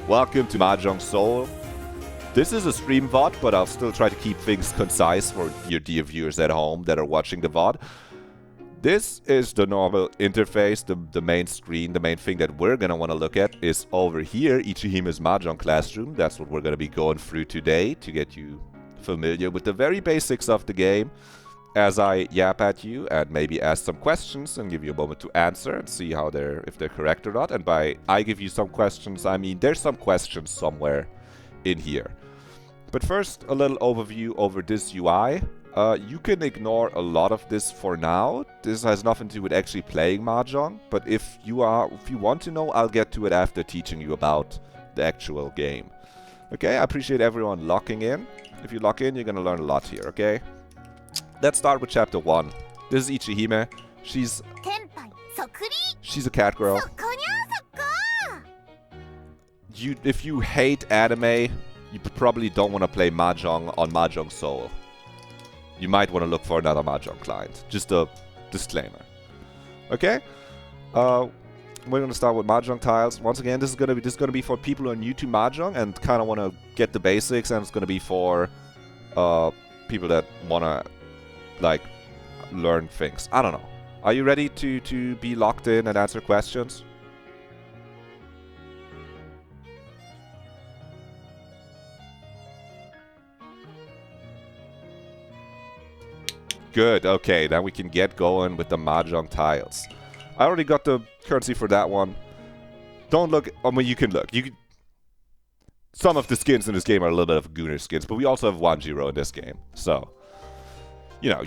Welcome to Mahjong Soul. This is a stream VOD, but I'll still try to keep things concise for your dear viewers at home that are watching the VOD. This is the normal interface, the main screen. The main thing that we're going to want to look at is over here, Ichihime's Mahjong Classroom. That's what we're going to be going through today to get you familiar with the very basics of the game as I yap at you and maybe ask some questions and give you a moment to answer and see how if they're correct or not. And by I give you some questions, I mean there's some questions somewhere in here. But first, a little overview over this UI. You can ignore a lot of this for now. This has nothing to do with actually playing Mahjong, but if you want to know, I'll get to it after teaching you about the actual game. Okay, I appreciate everyone locking in. If you lock in, you're gonna learn a lot here, okay? Let's start with chapter 1. This is Ichihime. She's a cat girl. If you hate anime, you probably don't want to play Mahjong on Mahjong Soul. You might want to look for another Mahjong client. Just a disclaimer. Okay? We're going to start with Mahjong tiles. Once again, this is going to be for people who are new to Mahjong and kind of want to get the basics, and it's going to be for people that want to like learn things. I don't know. Are you ready to be locked in and answer questions? Good. Okay, then we can get going with the Mahjong tiles. I already got the currency for that one. Don't look. I mean, you can look. Some of the skins in this game are a little bit of Gooner skins, but we also have Wanjiro in this game. So, you know,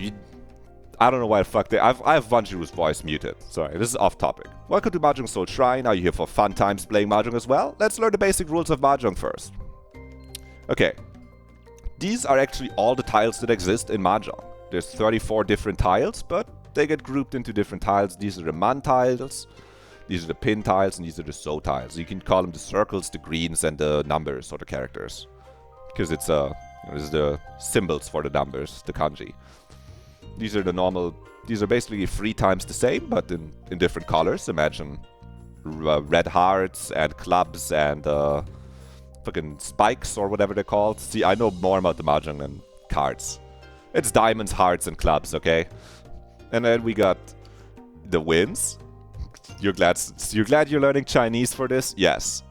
I don't know why the fuck I have Wanjiro's voice muted. Sorry, this is off topic. Welcome to Mahjong Soul Shrine. Are you here for fun times playing Mahjong as well? Let's learn the basic rules of Mahjong first. Okay. These are actually all the tiles that exist in Mahjong. There's 34 different tiles, but they get grouped into different tiles. These are the man tiles, these are the pin tiles, and these are the so tiles. You can call them the circles, the greens, and the numbers or the characters. Because it's the symbols for the numbers, the kanji. These are the normal, these are basically 3 times the same, but in different colors. Imagine red hearts and clubs and fucking spikes or whatever they're called. See, I know more about the Mahjong than cards. It's diamonds, hearts, and clubs, okay? And then we got the wins. You're glad you're learning Chinese for this? Yes.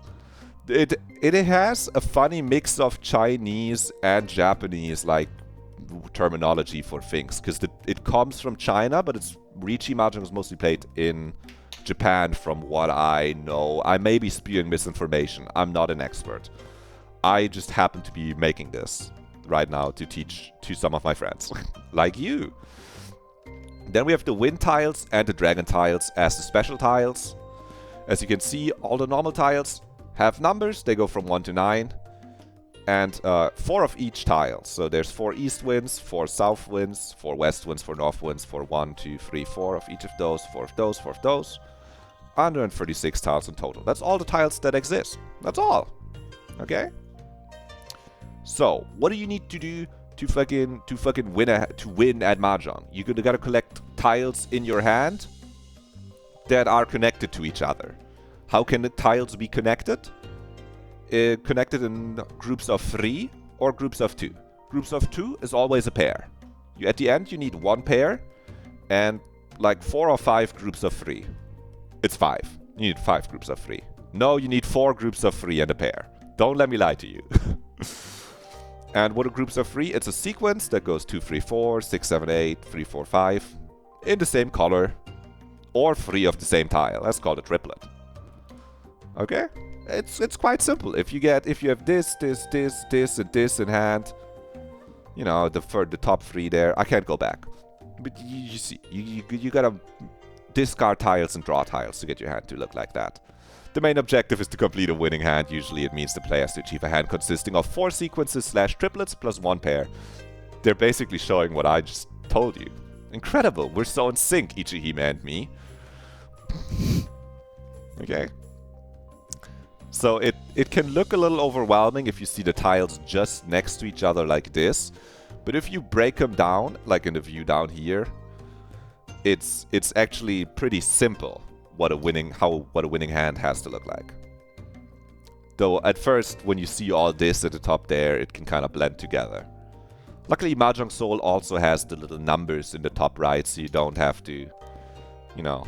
It has a funny mix of Chinese and Japanese, like, terminology for things. Because it comes from China, but Riichi Mahjong is mostly played in Japan from what I know. I may be spewing misinformation. I'm not an expert. I just happen to be making this right now to teach to some of my friends, like you. Then we have the wind tiles and the dragon tiles as the special tiles. As you can see, all the normal tiles have numbers. They go from 1 to 9. And 4 of each tile. So there's 4 east winds, 4 south winds, 4 west winds, 4 north winds, 4, 1, 2, 3, 4 of each of those, 4 of those, 4 of those. 136 tiles in total. That's all the tiles that exist. That's all. Okay? So, what do you need to do to fucking win at Mahjong? You gotta collect tiles in your hand that are connected to each other. How can the tiles be connected? Connected in groups of 3 or groups of 2. Groups of 2 is always a pair. At the end, you need 1 pair and like 4 or 5 groups of 3. It's 5. You need 5 groups of 3. No, you need 4 groups of 3 and a pair. Don't let me lie to you. And what are groups of 3? It's a sequence that goes 2, 3, 4, 6, 7, 8, 3, 4, 5 in the same color or 3 of the same tile. That's called a triplet. Okay? It's quite simple. If you have this, and this in hand, you know, the top 3 there. I can't go back. But you see, you gotta discard tiles and draw tiles to get your hand to look like that. The main objective is to complete a winning hand. Usually it means the player has to achieve a hand consisting of 4 sequences / triplets plus 1 pair. They're basically showing what I just told you. Incredible. We're so in sync, Ichihime and me. Okay. So it can look a little overwhelming if you see the tiles just next to each other like this. But if you break them down, like in the view down here, it's actually pretty simple what a winning hand has to look like. Though at first, when you see all this at the top there, it can kind of blend together. Luckily, Mahjong Soul also has the little numbers in the top right, so you don't have to, you know,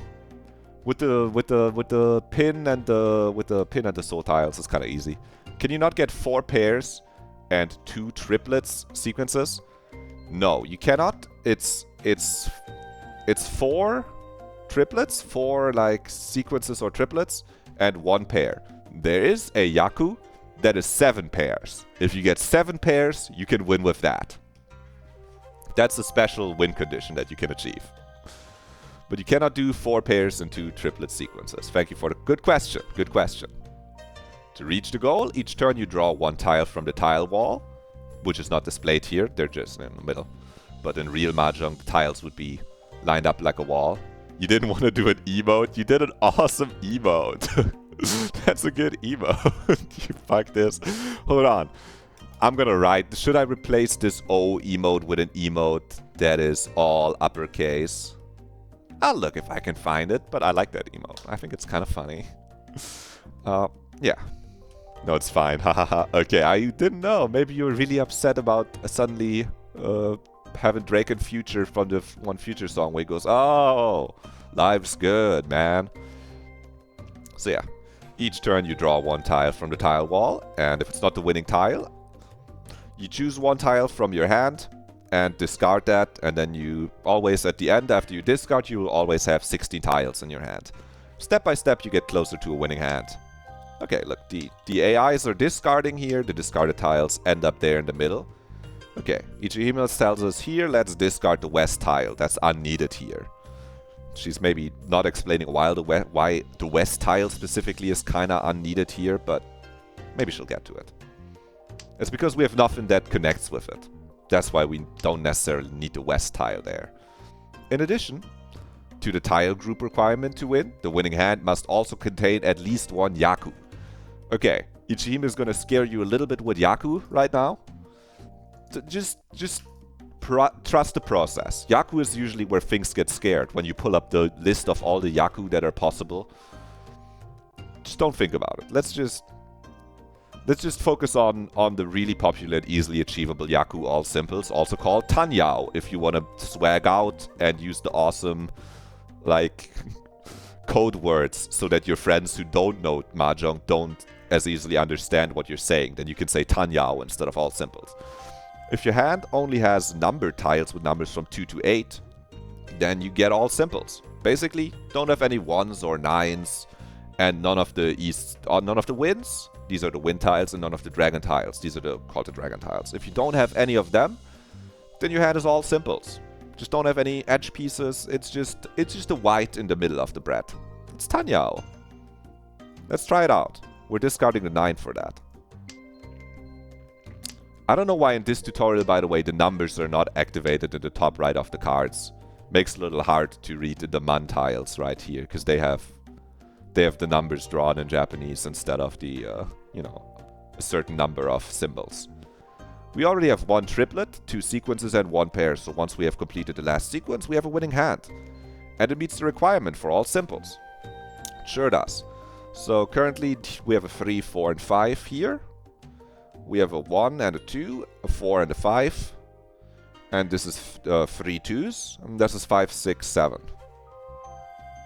with the pin and the soul tiles, it's kind of easy. Can you not get 4 pairs and 2 triplets sequences? No, you cannot. It's 4 triplets, 4 like sequences or triplets, and 1 pair. There is a Yaku that is 7 pairs. If you get 7 pairs, you can win with that. That's a special win condition that you can achieve. But you cannot do 4 pairs and 2 triplet sequences. Thank you for the good question. Good question. To reach the goal, each turn you draw 1 tile from the tile wall, which is not displayed here. They're just in the middle. But in real Mahjong, the tiles would be lined up like a wall. You didn't want to do an emote. You did an awesome emote. That's a good emote. You fuck this. Hold on. I'm gonna write. Should I replace this O emote with an emote that is all uppercase? I'll look if I can find it, but I like that emote. I think it's kind of funny. Yeah. No, it's fine. Hahaha. Okay, I didn't know. Maybe you were really upset about suddenly having Drake and Future from the one Future song where he goes, oh, life's good, man. So yeah. Each turn you draw 1 tile from the tile wall, and if it's not the winning tile, you choose 1 tile from your hand and discard that, and then you always at the end, after you discard, you will always have 16 tiles in your hand. Step by step you get closer to a winning hand. Okay, look, the AIs are discarding here, the discarded tiles end up there in the middle. Okay, each email tells us here, let's discard the west tile, that's unneeded here. She's maybe not explaining why the west tile specifically is kinda unneeded here, but maybe she'll get to it. It's because we have nothing that connects with it. That's why we don't necessarily need the west tile there. In addition to the tile group requirement to win, the winning hand must also contain at least 1 Yaku. Okay, Ichihime is gonna scare you a little bit with Yaku right now. Just trust the process. Yaku is usually where things get scared, when you pull up the list of all the Yaku that are possible. Just don't think about it. Let's just focus on the really popular and easily achievable Yaku all simples, also called Tanyao, if you want to swag out and use the awesome, like, code words so that your friends who don't know Mahjong don't as easily understand what you're saying. Then you can say Tanyao instead of all simples. If your hand only has numbered tiles with numbers from 2 to 8, then you get all simples. Basically, don't have any 1s or 9s, and none of the wins. These are the win tiles, and none of the dragon tiles. These are called the dragon tiles. If you don't have any of them, then your hand is all simples. Just don't have any edge pieces. It's just a white in the middle of the bread. It's Tanyao. Let's try it out. We're discarding the 9 for that. I don't know why in this tutorial, by the way, the numbers are not activated in the top right of the cards. Makes it a little hard to read the man tiles right here, because they have the numbers drawn in Japanese instead of the, a certain number of symbols. We already have 1 triplet, 2 sequences, and 1 pair, so once we have completed the last sequence, we have a winning hand. And it meets the requirement for all simples. It sure does. So currently, we have a 3, 4, and 5 here. We have a 1 and a 2, a 4 and a 5. And this is 3 2s, and this is 5, 6, 7.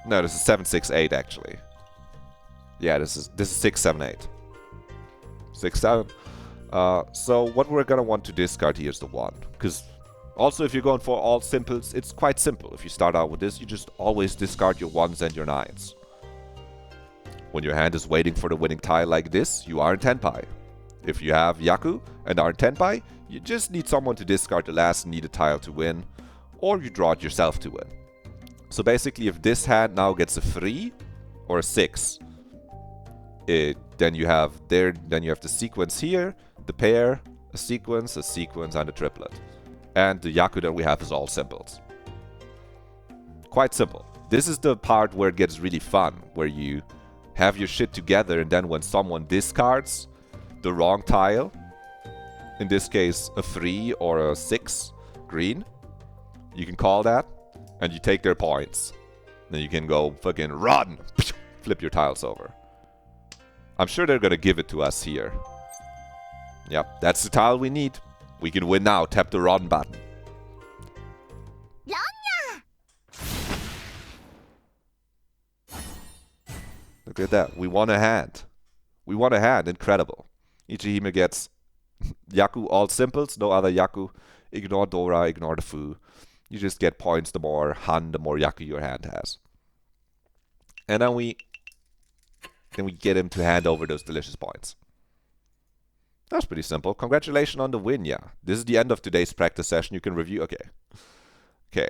No, this is 7, 6, 8 actually. Yeah, this is 6, 7, 8. 6, 7. So what we're gonna want to discard here is the 1. Because also if you're going for all simples, it's quite simple. If you start out with this, you just always discard your 1s and your 9s. When your hand is waiting for the winning tile like this, you are in Tenpai. If you have Yaku and are in Tenpai, you just need someone to discard the last needed tile to win, or you draw it yourself to win. So basically, if this hand now gets a 3 or a 6, then you have the sequence here, the pair, a sequence, and a triplet. And the Yaku that we have is all simples. Quite simple. This is the part where it gets really fun, where you have your shit together, and then when someone discards the wrong tile, in this case a 3 or a 6 green, you can call that, and you take their points. Then you can go fucking run, flip your tiles over. I'm sure they're gonna give it to us here. Yep, that's the tile we need. We can win now. Tap the run button. Look at that. We won a hand. We won a hand. Incredible. Ichihime gets Yaku all simples. No other Yaku. Ignore Dora. Ignore the Fu. You just get points the more Han, the more Yaku your hand has. And then we get him to hand over those delicious points. That's pretty simple. Congratulations on the win, yeah. This is the end of today's practice session. You can review. Okay. Okay.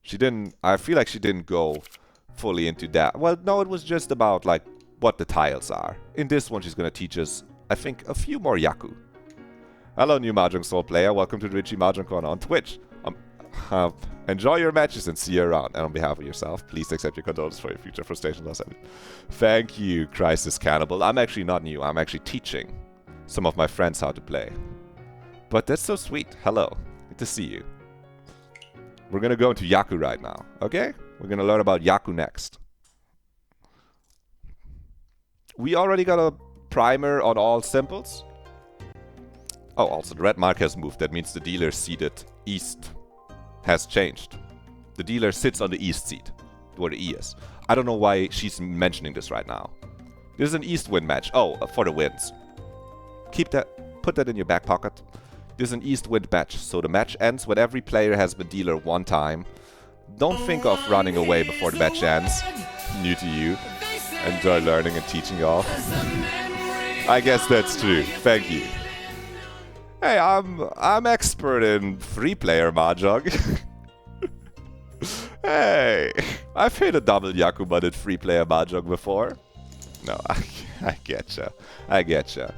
She didn't... I feel like she didn't go fully into that. Well, no, it was just about, like, what the tiles are. In this one, she's going to teach us, I think, a few more Yaku. Hello, new Mahjong Soul player. Welcome to the Riichi Mahjong corner on Twitch. Enjoy your matches and see you around. And on behalf of yourself, please accept your condolences for your future frustrations. Thank you, Crisis Cannibal. I'm actually not new. I'm actually teaching some of my friends how to play. But that's so sweet. Hello. Good to see you. We're going to go into Yaku right now. Okay? We're going to learn about Yaku next. We already got a primer on all simples. Oh, also the red mark has moved. That means the dealer seated east has changed. The dealer sits on the east seat, where the E is. I don't know why she's mentioning this right now. This is an east wind match. Oh, for the wins. Keep that, put that in your back pocket. This is an east wind match, so the match ends when every player has been dealer one time. Don't think of running away before the match ends. New to you. Enjoy learning and teaching y'all. I guess that's true. Thank you. Hey, I'm expert in 3-player Mahjong. Hey, I've hit a double Yakuba in 3-player Mahjong before. No, I getcha. I getcha.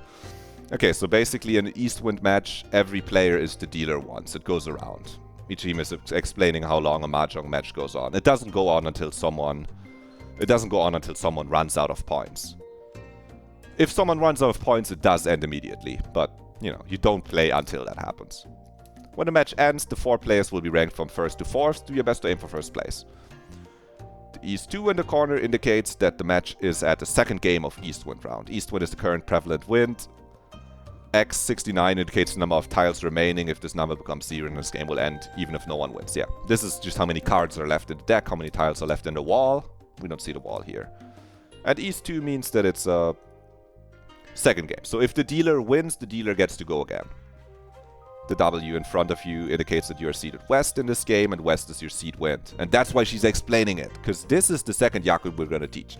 Okay, so basically in an East Wind match, every player is the dealer once. It goes around. Ichihime is explaining how long a Mahjong match goes on. It doesn't go on until someone... It doesn't go on until someone runs out of points. If someone runs out of points, it does end immediately. But, you know, you don't play until that happens. When the match ends, the 4 players will be ranked from 1st to 4th. Do your best to aim for 1st place. The East 2 in the corner indicates that the match is at the 2nd game of East Wind round. East Wind is the current prevalent wind. X69 indicates the number of tiles remaining. If this number becomes 0, this game will end, even if no one wins. Yeah, this is just how many cards are left in the deck, how many tiles are left in the wall. We don't see the wall here. And East 2 means that it's a 2nd game. So if the dealer wins, the dealer gets to go again. The W in front of you indicates that you are seated West in this game, and West is your seed wind. And that's why she's explaining it, because this is the 2nd Yaku we're going to teach.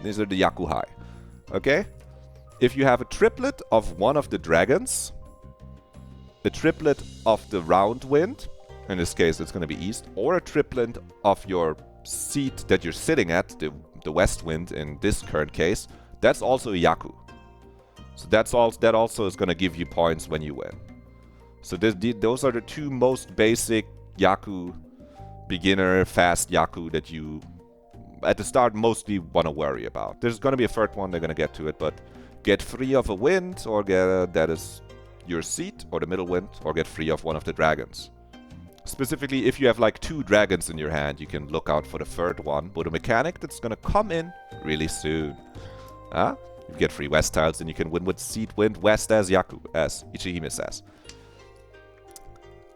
These are the Yaku High. Okay? If you have a triplet of one of the dragons, a triplet of the round wind, in this case it's going to be East, or a triplet of your seat that you're sitting at, the West wind in this current case, that's also a Yaku. So that also is going to give you points when you win. So those are the 2 most basic Yaku, beginner, fast Yaku that you, at the start, mostly want to worry about. There's going to be a 3rd one, they're going to get to it, but get free of a wind, or get that is your seat, or the middle wind, or get free of one of the dragons. Specifically, if you have like 2 dragons in your hand, you can look out for the 3rd one with a mechanic that's going to come in really soon. Huh? You get free West tiles, and you can win with seat wind West as Yaku, as Ichihime says.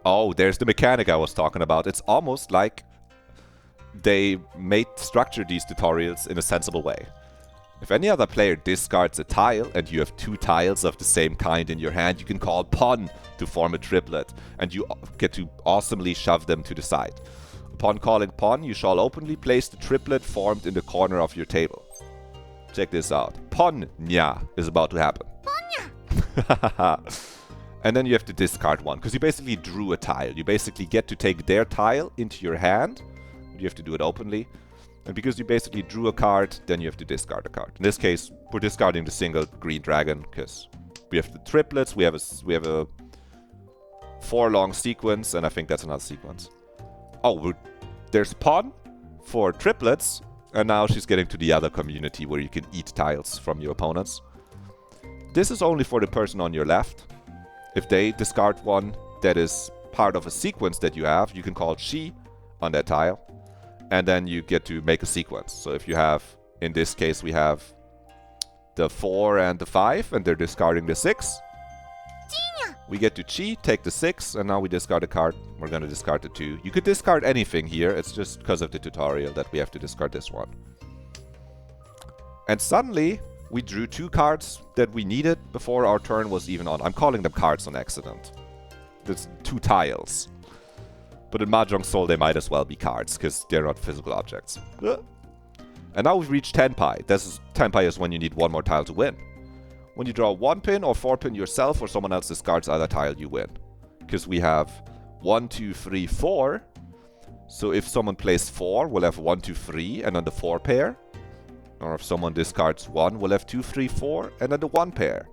Oh, there's the mechanic I was talking about. It's almost like they structured these tutorials in a sensible way. If any other player discards a tile and you have 2 tiles of the same kind in your hand, you can call Pon to form a triplet, and you get to awesomely shove them to the side. Upon calling Pon, you shall openly place the triplet formed in the corner of your table. Check this out. Pon-nya is about to happen. Pon-nya! And then you have to discard one, because you basically drew a tile. You basically get to take their tile into your hand. You have to do it openly. And because you basically drew a card, then you have to discard a card. In this case, we're discarding the single green dragon, because we have the triplets, we have a 4-long sequence, and I think that's another sequence. Oh, there's Pawn for triplets, and now she's getting to the other community where you can eat tiles from your opponents. This is only for the person on your left. If they discard one that is part of a sequence that you have, you can call She on that tile. And then you get to make a sequence. So if you have, in this case, we have the 4 and the 5, and they're discarding the 6. We get to cheat, take the 6, and now we discard a card. We're going to discard the 2. You could discard anything here. It's just because of the tutorial that we have to discard this one. And suddenly, we drew 2 cards that we needed before our turn was even on. I'm calling them cards on accident. There's 2 tiles. But in Mahjong Soul, they might as well be cards, because they're not physical objects. And now we've reached Tenpai. 10 is when you need 1 more tile to win. When you draw 1 pin or 4 pin yourself or someone else discards either tile, you win. Because we have 1, 2, 3, 4. So if someone plays 4, we'll have 1, 2, 3, and then the 4 pair. Or if someone discards 1, we'll have 2, 3, 4, and then the 1 pair.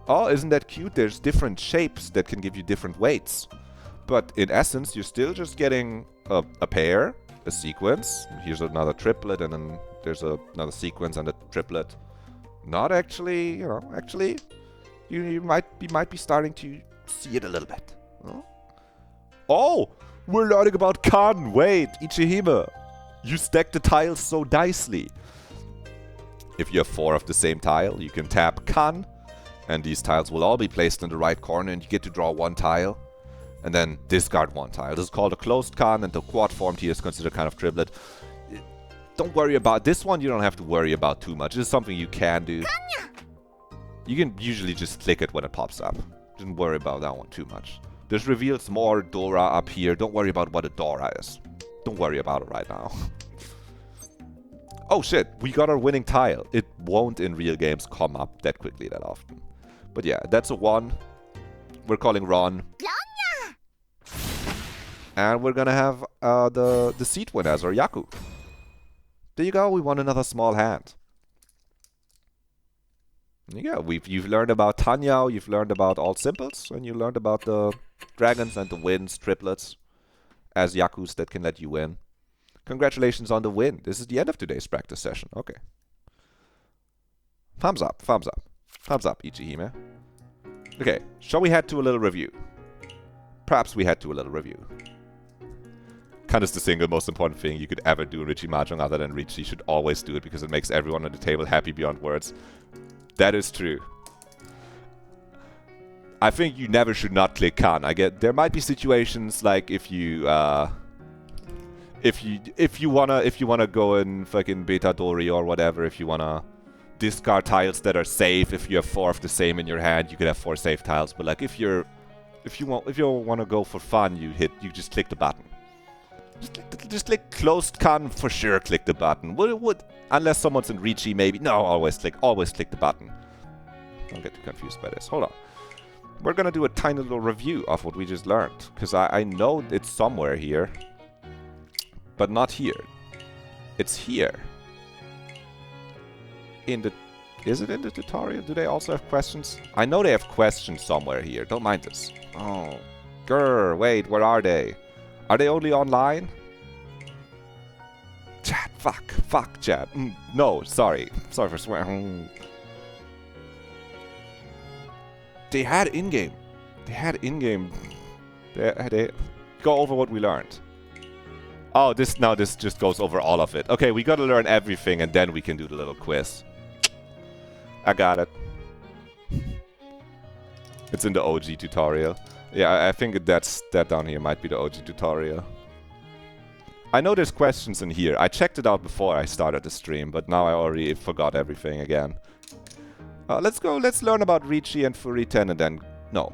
Oh, isn't that cute? There's different shapes that can give you different weights. But in essence, you're still just getting a pair, a sequence. Here's another triplet, and then there's another sequence and a triplet. Not actually, you know, actually, you might be starting to see it a little bit. Huh? Oh, we're learning about Kan. Wait, Ichihime, you stack the tiles so nicely. If you have 4 of the same tile, you can tap Kan, and these tiles will all be placed in the right corner, and you get to draw 1 tile, and then discard 1 tile. This is called a closed Kan, and the quad formed here is considered kind of triplet. Don't worry about this one. You don't have to worry about too much. This is something you can do. You can usually just click it when it pops up. Don't worry about that one too much. This reveals more Dora up here. Don't worry about what a Dora is. Don't worry about it right now. Oh shit, we got our winning tile. It won't in real games come up that quickly that often. But yeah, that's a 1. We're calling Ron. And we're gonna have the seat winner as our Yaku. There you go, we won another small hand. There you go, you've learned about Tanyao, you've learned about all simples, and you learned about the dragons and the wins, triplets, as Yakus that can let you win. Congratulations on the win. This is the end of today's practice session. Okay. Thumbs up, thumbs up. Thumbs up, Ichihime. Okay, shall we head to a little review? Perhaps we head to a little review. Kan is the single most important thing you could ever do in Riichi Mahjong other than Riichi. You should always do it because it makes everyone at the table happy beyond words. That is true. I think you never should not click Kan. There might be situations like if you wanna go in fucking Beta Dori or whatever, if you wanna discard tiles that are safe, if you have 4 of the same in your hand, you could have 4 safe tiles. But like if you wanna go for fun, you just click the button. Just click closed Kan for sure. Click the button. Unless someone's in Riichi, maybe. No, always click the button. Don't get too confused by this. Hold on. We're gonna do a tiny little review of what we just learned, because I know it's somewhere here, but not here. It's here. Is it in the tutorial? Do they also have questions? I know they have questions somewhere here. Don't mind this. Oh, grr. Wait, where are they? Are they only online? Chat, fuck, chat. No, sorry. Sorry for swearing. They had in-game. They go over what we learned. Oh, this just goes over all of it. Okay, we gotta learn everything and then we can do the little quiz. I got it. It's in the OG tutorial. Yeah, I think that down here might be the OG tutorial. I know there's questions in here. I checked it out before I started the stream, but now I already forgot everything again. Let's learn about Riichi and Furiten and then... No.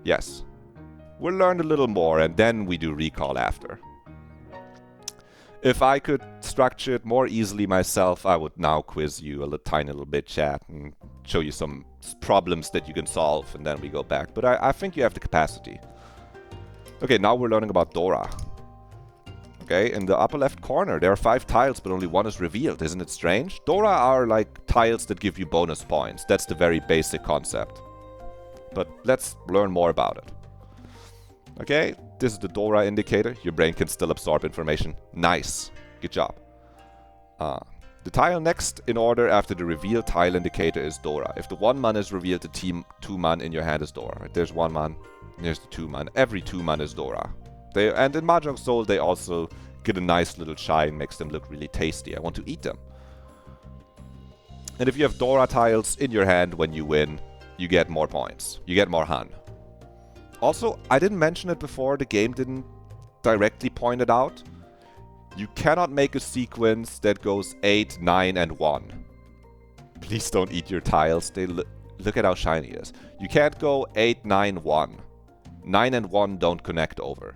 Yes. We'll learn a little more and then we do recall after. If I could structure it more easily myself, I would now quiz you a tiny little bit, chat, and show you some problems that you can solve, and then we go back. But I think you have the capacity. Okay, now we're learning about Dora. Okay, in the upper left corner, there are 5 tiles, but only 1 is revealed. Isn't it strange? Dora are like tiles that give you bonus points. That's the very basic concept. But let's learn more about it. Okay, this is the Dora indicator. Your brain can still absorb information. Nice. Good job. The tile next in order after the reveal tile indicator is Dora. If the 1 man is revealed, the 2 man in your hand is Dora. Right? There's 1 man, there's the 2 man. Every 2 man is Dora. And in Mahjong Soul, they also get a nice little shine, makes them look really tasty. I want to eat them. And if you have Dora tiles in your hand when you win, you get more points. You get more Han. Also, I didn't mention it before, the game didn't directly point it out. You cannot make a sequence that goes 8, 9, and 1. Please don't eat your tiles. Look at how shiny it is. You can't go 8, 9, 1. 9 and 1 don't connect over.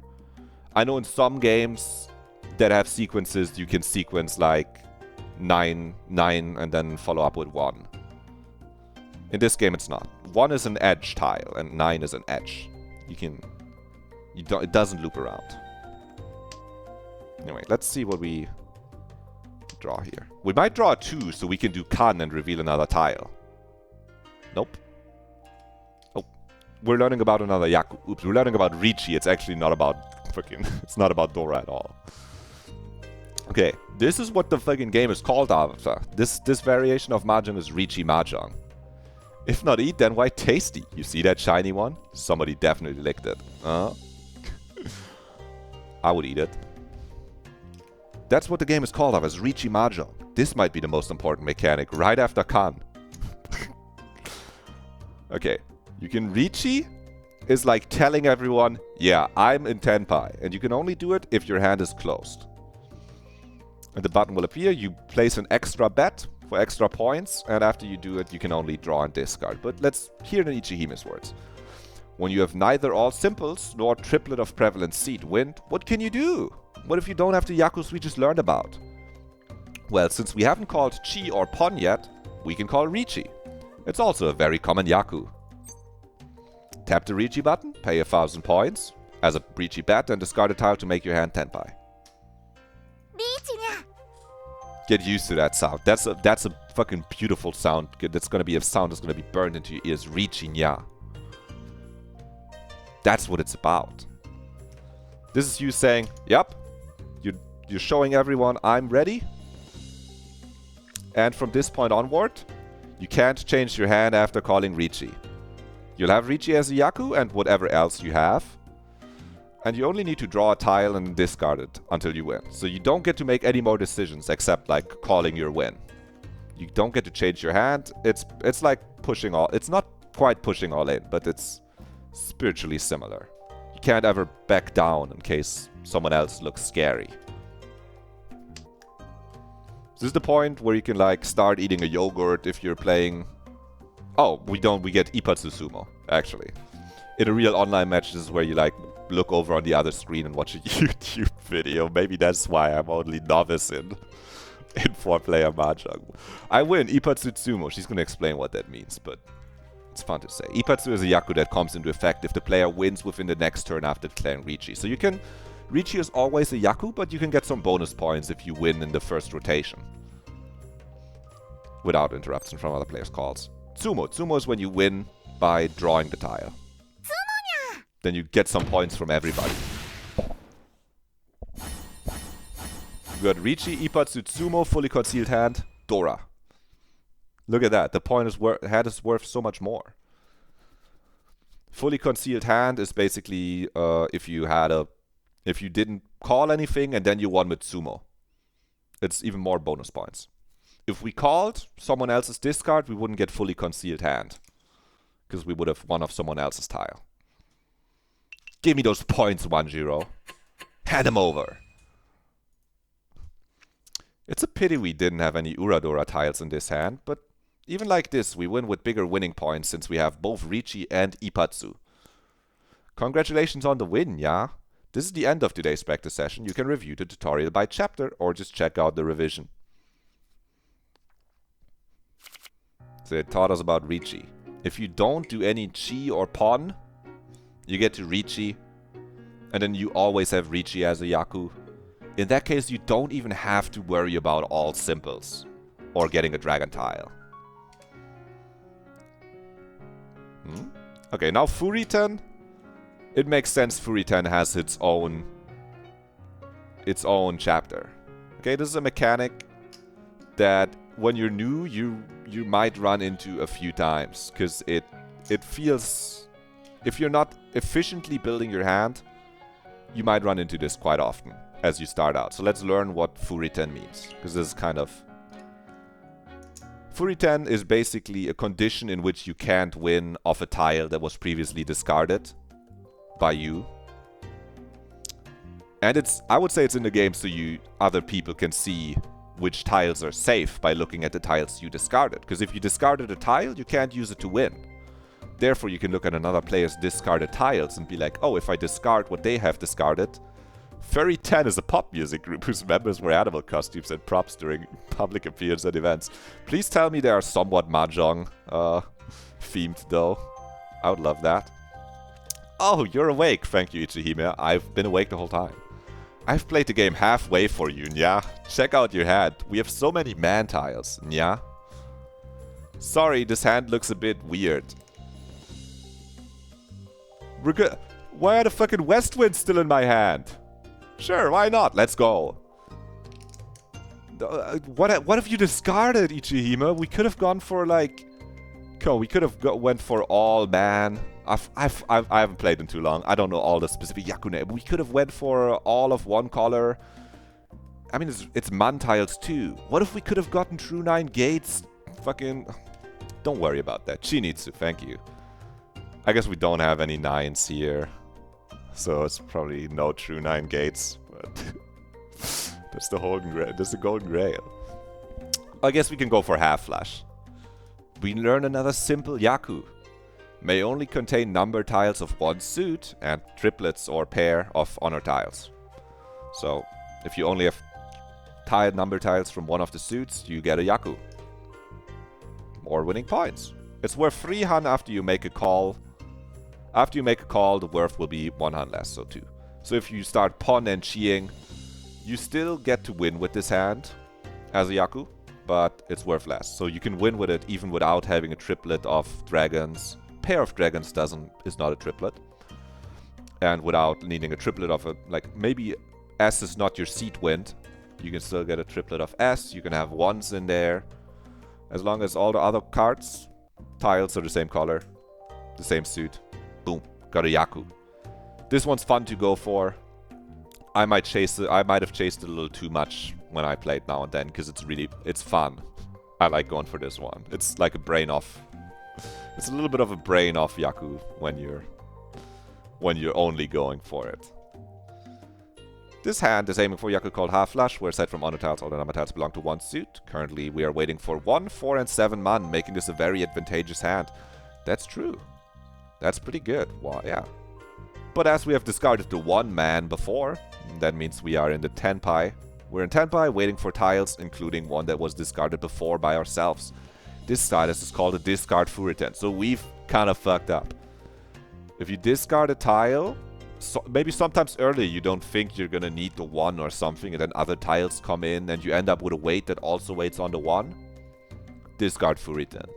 I know in some games that have sequences, you can sequence like 9, 9, and then follow up with 1. In this game, it's not. 1 is an edge tile, and 9 is an edge. It doesn't loop around. Anyway, let's see what we draw here. We might draw a 2, so we can do Kan and reveal another tile. Nope. Oh, we're learning about another Yaku. Oops, we're learning about Riichi. It's actually not about fucking... It's not about Dora at all. Okay, this is what the fucking game is called after. This variation of Mahjong is Riichi Mahjong. If not eat, then why tasty? You see that shiny one? Somebody definitely licked it. I would eat it. That's what the game is called of, is Riichi Mahjong. This might be the most important mechanic, right after Kan. Okay, you can... Riichi is like telling everyone, yeah, I'm in Tenpai. And you can only do it if your hand is closed. And the button will appear, you place an extra bet for extra points, and after you do it, you can only draw and discard. But let's hear the Ichihime's words. When you have neither all simples nor triplet of prevalent seed wind, what can you do? What if you don't have the Yakus we just learned about? Well, since we haven't called Chi or Pon yet, we can call Riichi. It's also a very common Yaku. Tap the Riichi button, pay 1,000 points as a Riichi bet, and discard a tile to make your hand Tenpai. Get used to that sound. That's a fucking beautiful sound. That's gonna be a sound that's gonna be burned into your ears. Riichi nya. That's what it's about. This is you saying, yep, you're showing everyone I'm ready. And from this point onward, you can't change your hand after calling Riichi. You'll have Riichi as a Yaku and whatever else you have. And you only need to draw a tile and discard it until you win. So you don't get to make any more decisions except like calling your win. You don't get to change your hand. It's like pushing all... It's not quite pushing all in, but it's spiritually similar. You can't ever back down in case someone else looks scary. This is the point where you can like start eating a yogurt if you're playing... Oh, we get Ippatsu Sumo, actually. In a real online match, this is where you like look over on the other screen and watch a YouTube video. Maybe that's why I'm only novice in 4-player Mahjong. I win Ippatsu Sumo. She's gonna explain what that means, but it's fun to say. Ippatsu is a Yaku that comes into effect if the player wins within the next turn after declaring Riichi. So you can... Riichi is always a Yaku, but you can get some bonus points if you win in the first rotation. Without interruption from other players' calls. Tsumo. Tsumo is when you win by drawing the tile. Then you get some points from everybody. We got Riichi, Ippatsu, Tsumo, fully concealed hand, Dora. Look at that. The hand is worth so much more. Fully concealed hand is basically if you didn't call anything and then you won with Tsumo. It's even more bonus points. If we called someone else's discard, we wouldn't get fully concealed hand. Because we would have won off someone else's tile. Give me those points, 1-0. Hand them over. It's a pity we didn't have any Uradora tiles in this hand, but even like this, we win with bigger winning points since we have both Riichi and Ippatsu. Congratulations on the win, yeah? This is the end of today's practice session. You can review the tutorial by chapter or just check out the revision. So it taught us about Riichi. If you don't do any Chi or Pon, you get to Riichi, and then you always have Riichi as a Yaku. In that case, you don't even have to worry about all simples or getting a dragon tile. Okay, now Furiten. It makes sense Furiten has its own chapter. Okay, this is a mechanic that when you're new, you might run into a few times, because it feels... If you're not efficiently building your hand, you might run into this quite often as you start out. So let's learn what Furiten means, because this is kind of Furiten is basically a condition in which you can't win off a tile that was previously discarded by you. And I would say it's in the game so other people can see which tiles are safe by looking at the tiles you discarded. Because if you discarded a tile, you can't use it to win. Therefore, you can look at another player's discarded tiles and be like, oh, if I discard what they have discarded. Furry 10 is a pop music group whose members wear animal costumes and props during public appearances and events. Please tell me they are somewhat Mahjong themed, though. I would love that. Oh, you're awake. Thank you, Ichihime. I've been awake the whole time. I've played the game halfway for you, Nya. Check out your hand. We have so many man tiles, Nya. Sorry, this hand looks a bit weird. Why are the fucking west winds still in my hand? Sure, why not? Let's go. What have you discarded, Ichihime? We could have gone for like... we could have went for all man. I haven't played in too long. I don't know all the specific Yaku names. We could have went for all of one color. I mean, it's man tiles too. What if we could have gotten true 9 gates? Fucking... Don't worry about that. Chinitsu, thank you. I guess we don't have any 9s here. So it's probably no true 9 gates. But that's the golden grail. That's the golden grail. I guess we can go for half flash. We learn another simple Yaku. May only contain number tiles of one suit and triplets or pair of honor tiles. So, if you only have number tiles from one of the suits, you get a Yaku. More winning points. It's worth 3 Han after you make a call. After you make a call, the worth will be 1 Han less, so 2. So if you start pawn and chiing, you still get to win with this hand as a Yaku, but it's worth less. So you can win with it even without having a triplet of dragons. Pair of dragons is not a triplet. And without needing a triplet of maybe S is not your seat wind. You can still get a triplet of S. You can have 1s in there. As long as all the other tiles are the same color, the same suit. Boom, got a Yaku. This one's fun to go for. I might have chased it a little too much when I played now and then, because it's fun. I like going for this one. It's like a brain off. It's a little bit of a brain off Yaku when you're only going for it. This hand is aiming for Yaku called Half Flush, where aside from honor tiles, all the number tiles belong to one suit. Currently, we are waiting for 1, 4, and 7 man, making this a very advantageous hand. That's true. That's pretty good. Well, yeah. But as we have discarded the 1 man before, that means we are in the Tenpai. We're in Tenpai, waiting for tiles, including one that was discarded before by ourselves. This status is called a discard Furiten, so we've kind of fucked up. If you discard a tile, maybe sometimes earlier you don't think you're gonna need the 1 or something, and then other tiles come in, and you end up with a weight that also waits on the 1. Discard Furiten.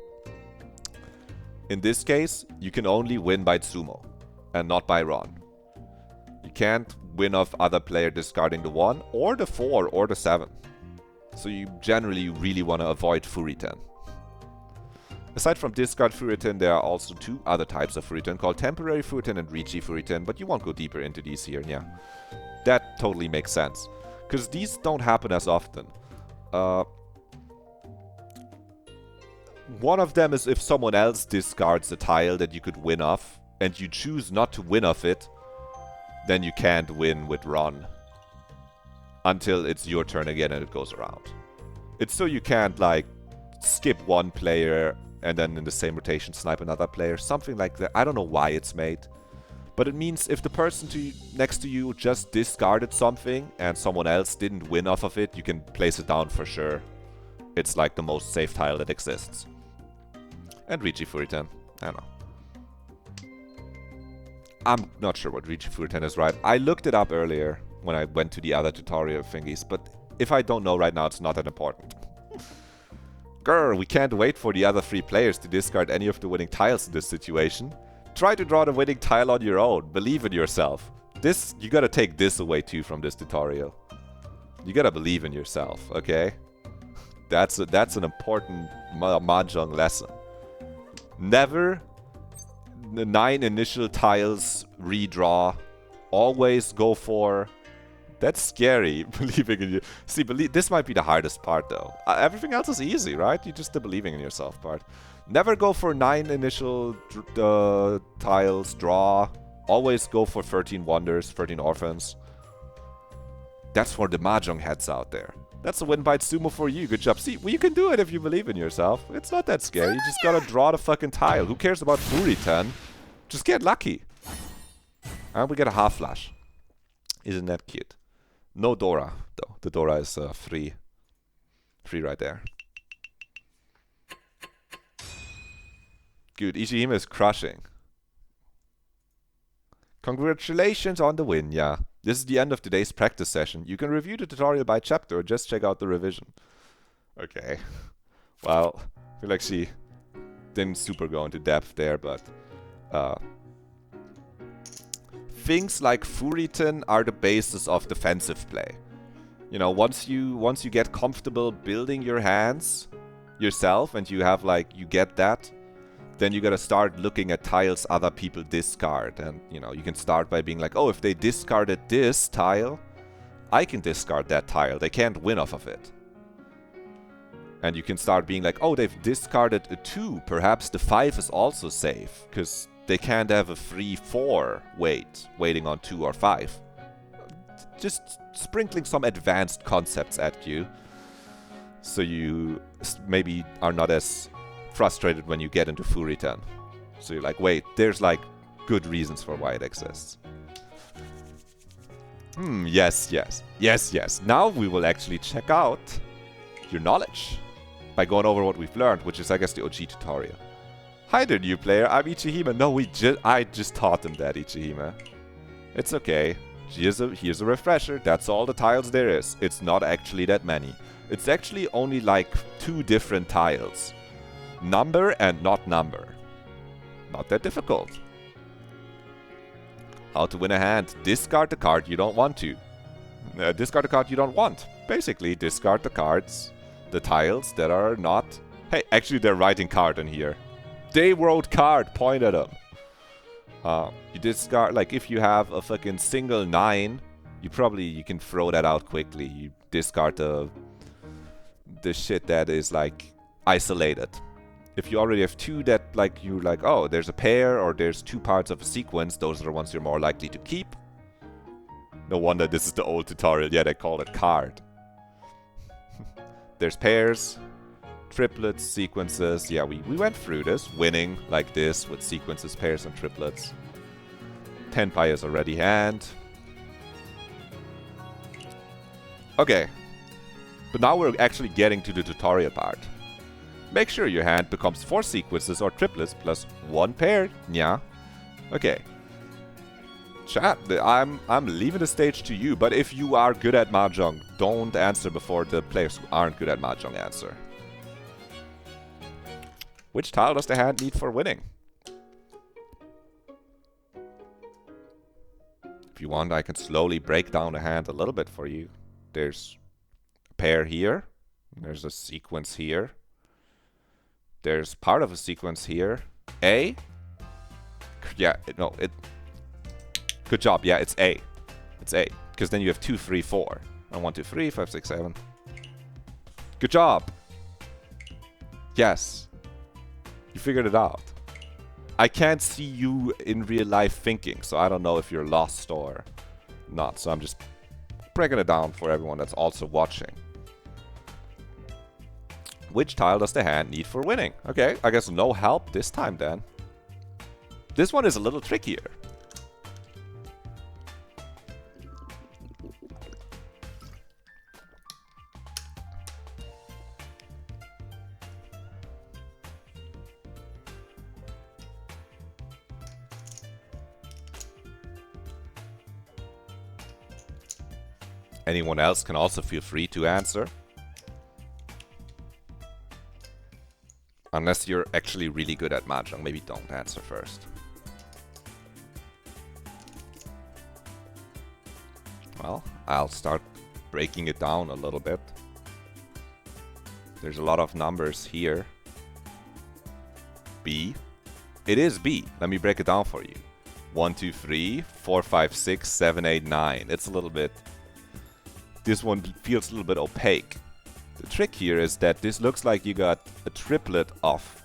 In this case, you can only win by Tsumo, and not by Ron. You can't win off other player discarding the 1, or the 4, or the 7. So you generally really want to avoid Furiten. Aside from discard Furiten, there are also 2 other types of Furiten called temporary Furiten and Riichi Furiten, but you won't go deeper into these here, yeah. That totally makes sense, because these don't happen as often. One of them is if someone else discards a tile that you could win off, and you choose not to win off it, then you can't win with Ron until it's your turn again and it goes around. It's so you can't, like, skip one player and then in the same rotation snipe another player, something like that. I don't know why it's made, but it means if the person next to you just discarded something and someone else didn't win off of it, you can place it down for sure. It's like the most safe tile that exists. And Riichi Furiten, I don't know. I'm not sure what Riichi Furiten is right. I looked it up earlier when I went to the other tutorial thingies, but if I don't know right now, it's not that important. Grr, we can't wait for the other 3 players to discard any of the winning tiles in this situation. Try to draw the winning tile on your own. Believe in yourself. You gotta take this away too from this tutorial. You gotta believe in yourself, okay? That's an important Mahjong lesson. Never the 9 initial tiles redraw. Always go for That's scary, believing in you. See, this might be the hardest part, though. Everything else is easy, right? You just the believing in yourself part. Never go for 9 initial tiles, draw. Always go for 13 wonders, 13 orphans. That's for the Mahjong heads out there. That's a win by Sumo for you. Good job. See, well, you can do it if you believe in yourself. It's not that scary. You just gotta draw the fucking tile. Who cares about Furitan? Just get lucky. And we get a half flash. Isn't that cute? No Dora, though. The Dora is free. Free right there. Good. Ishihime is crushing. Congratulations on the win, yeah. This is the end of today's practice session. You can review the tutorial by chapter or just check out the revision. Okay. Well, I feel like she didn't super go into depth there, but things like Furitan are the basis of defensive play. You know, once you get comfortable building your hands yourself and you have like you get that, then you gotta start looking at tiles other people discard. And, you know, you can start by being like, oh, if they discarded this tile, I can discard that tile. They can't win off of it. And you can start being like, oh, they've discarded a 2. Perhaps the 5 is also safe, because they can't have a 3-4 waiting on 2 or 5. Just sprinkling some advanced concepts at you, so you maybe are not as frustrated when you get into Furitan. So you're like, wait, there's like good reasons for why it exists. Yes. Now we will actually check out your knowledge by going over what we've learned, which is, I guess, the OG tutorial. Hi there, new player. I'm Ichihime. No, I just taught him that, Ichihime. It's okay. Here's a refresher. That's all the tiles there is. It's not actually that many. It's actually only like 2 different tiles. Number and not number. Not that difficult. How to win a hand. Discard the card you don't want to. Discard the card you don't want. Basically, discard the cards, the tiles that are not... Hey, actually they're writing card in here. They wrote card, point at them. You discard, like if you have a fucking single 9, you can throw that out quickly. You discard the shit that is like isolated. If you already have 2 that like you're like, oh, there's a pair or there's 2 parts of a sequence, those are the ones you're more likely to keep. No wonder this is the old tutorial. Yeah, they call it card. There's pairs, triplets, sequences. Yeah, we went through this, winning like this with sequences, pairs, and triplets. Tenpai is already hand. Okay. But now we're actually getting to the tutorial part. Make sure your hand becomes 4 sequences or triplets plus 1 pair. Yeah. Okay. Chat, I'm leaving the stage to you, but if you are good at Mahjong, don't answer before the players who aren't good at Mahjong answer. Which tile does the hand need for winning? If you want, I can slowly break down the hand a little bit for you. There's a pair here. There's a sequence here. There's part of a sequence here. A. Yeah, good job. Yeah, it's A. It's A. Because then you have 2, 3, 4. And 1, 2, 3, 5, 6, 7. Good job. Yes. You figured it out. I can't see you in real life thinking, so I don't know if you're lost or not. So I'm just breaking it down for everyone that's also watching. Which tile does the hand need for winning? Okay, I guess no help this time then. This one is a little trickier. Anyone else can also feel free to answer. Unless you're actually really good at Mahjong, maybe don't answer first. Well, I'll start breaking it down a little bit. There's a lot of numbers here. B. It is B. Let me break it down for you. 1, 2, 3, 4, 5, 6, 7, 8, 9. It's a little bit this one feels a little bit opaque. The trick here is that this looks like you got a triplet of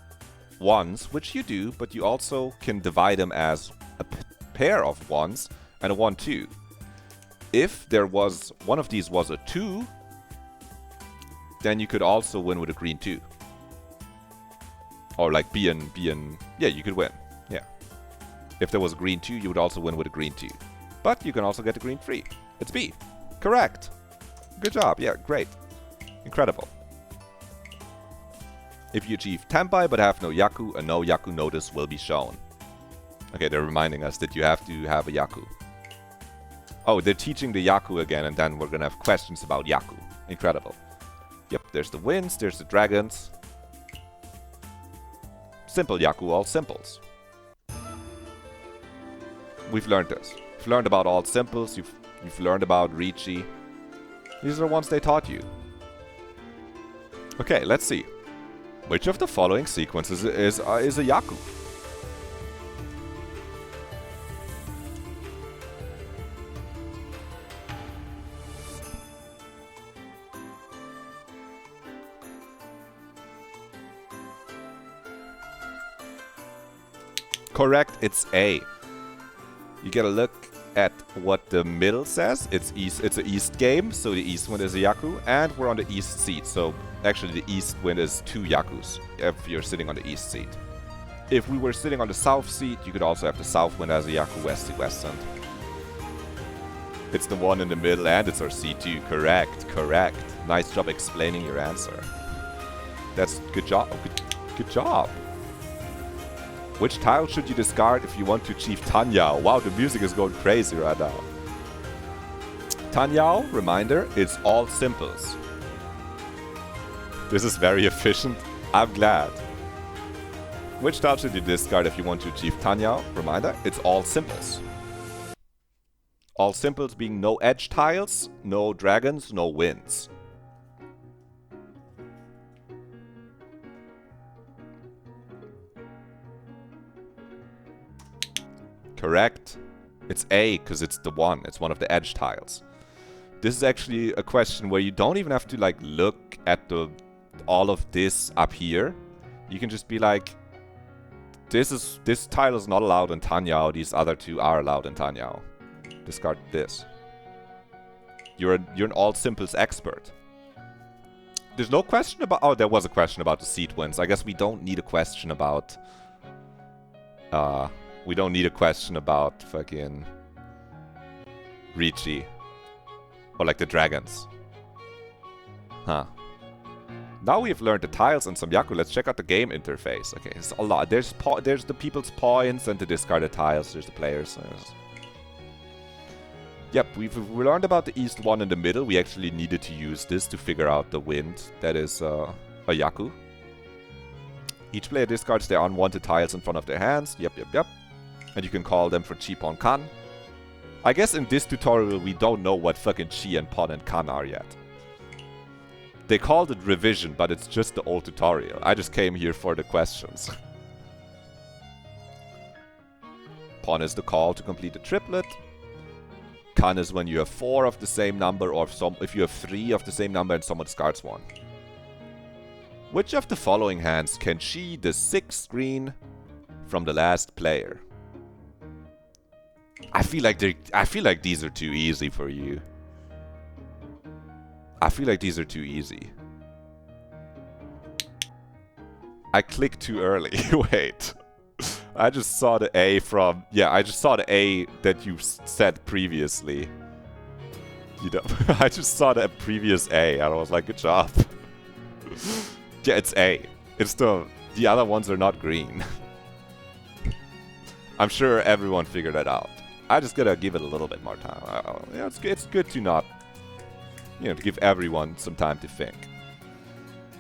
ones, which you do, but you also can divide them as a pair of ones and a 1-2. If there was one of these was a 2, then you could also win with a green 2. Or like being yeah, you could win. Yeah. If there was a green 2, you would also win with a green 2. But you can also get a green 3. It's B. Correct. Good job. Yeah, great. Incredible. If you achieve Tenpai but have no Yaku, a no Yaku notice will be shown. Okay, they're reminding us that you have to have a Yaku. Oh, they're teaching the Yaku again, and then we're gonna have questions about Yaku. Incredible. Yep, there's the winds, there's the dragons. Simple Yaku, all simples. We've learned this. We've learned about all simples, you've learned about Riichi. These are the ones they taught you. Okay, let's see. Which of the following sequences is a Yaku? Correct, it's A. You gotta look at what the middle says. It's east. It's an east game, so the east wind is a Yaku, and we're on the east seat. So actually, the east wind is 2 Yakus if you're sitting on the east seat. If we were sitting on the south seat, you could also have the south wind as a Yaku west to west end. It's the one in the middle, and it's our C2. Correct, correct. Nice job explaining your answer. That's good job. Good job. Which tile should you discard if you want to achieve Tanyao? Wow, the music is going crazy right now. Tanyao, reminder, it's all simples. This is very efficient. I'm glad. Which tile should you discard if you want to achieve Tanyao? Reminder, it's all simples. All simples being no edge tiles, no dragons, no winds. Correct. It's A, because it's the one. It's one of the edge tiles. This is actually a question where you don't even have to like look at all of this up here. You can just be like, this tile is not allowed in Tanyao. These other two are allowed in Tanyao. Discard this. You're an all simples expert. There's no question about. Oh, there was a question about the seed wins. I guess we don't need a question about. We don't need a question about fucking Riichi. Or like the dragons. Huh. Now we've learned the tiles and some Yaku. Let's check out the game interface. Okay, it's a lot. There's the people's points and the discarded tiles. There's the players. Yep, we learned about the east one in the middle. We actually needed to use this to figure out the wind. That is a Yaku. Each player discards their unwanted tiles in front of their hands. Yep. And you can call them for Chi, Pon, Kan. I guess in this tutorial we don't know what fucking Chi and Pon and Kan are yet. They called it revision, but it's just the old tutorial. I just came here for the questions. Pon is the call to complete the triplet. Kan is when you have 4 of the same number, or if you have 3 of the same number and someone discards 1. Which of the following hands can Chi the 6th green from the last player? I feel like these are too easy for you. I feel like these are too easy. I clicked too early. Wait. I just saw the A from... Yeah, I just saw the A that you said previously. You know, I just saw the previous A and I was like, good job. Yeah, it's A. It's the other ones are not green. I'm sure everyone figured that out. I just gotta give it a little bit more time. Yeah, it's good to not... You know, to give everyone some time to think.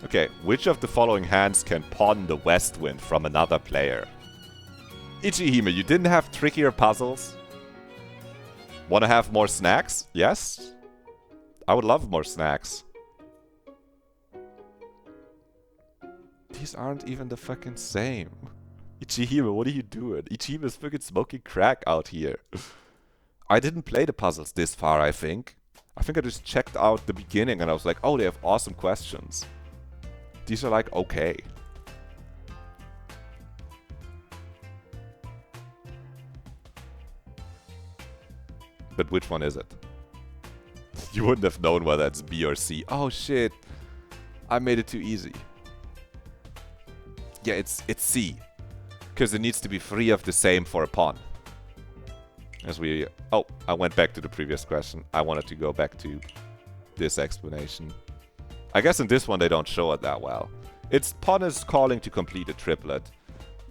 Okay, which of the following hands can pawn the west wind from another player? Ichihime, you didn't have trickier puzzles? Wanna have more snacks? Yes? I would love more snacks. These aren't even the fucking same. Ichihime, what are you doing? Ichihime is fucking smoking crack out here. I didn't play the puzzles this far, I think. I think I just checked out the beginning and I was like, oh, they have awesome questions. These are like, okay. But which one is it? You wouldn't have known whether it's B or C. Oh shit. I made it too easy. Yeah, it's C. Because it needs to be 3 of the same for a pawn. As we... Oh, I went back to the previous question. I wanted to go back to this explanation. I guess in this one they don't show it that well. It's pawn is calling to complete a triplet.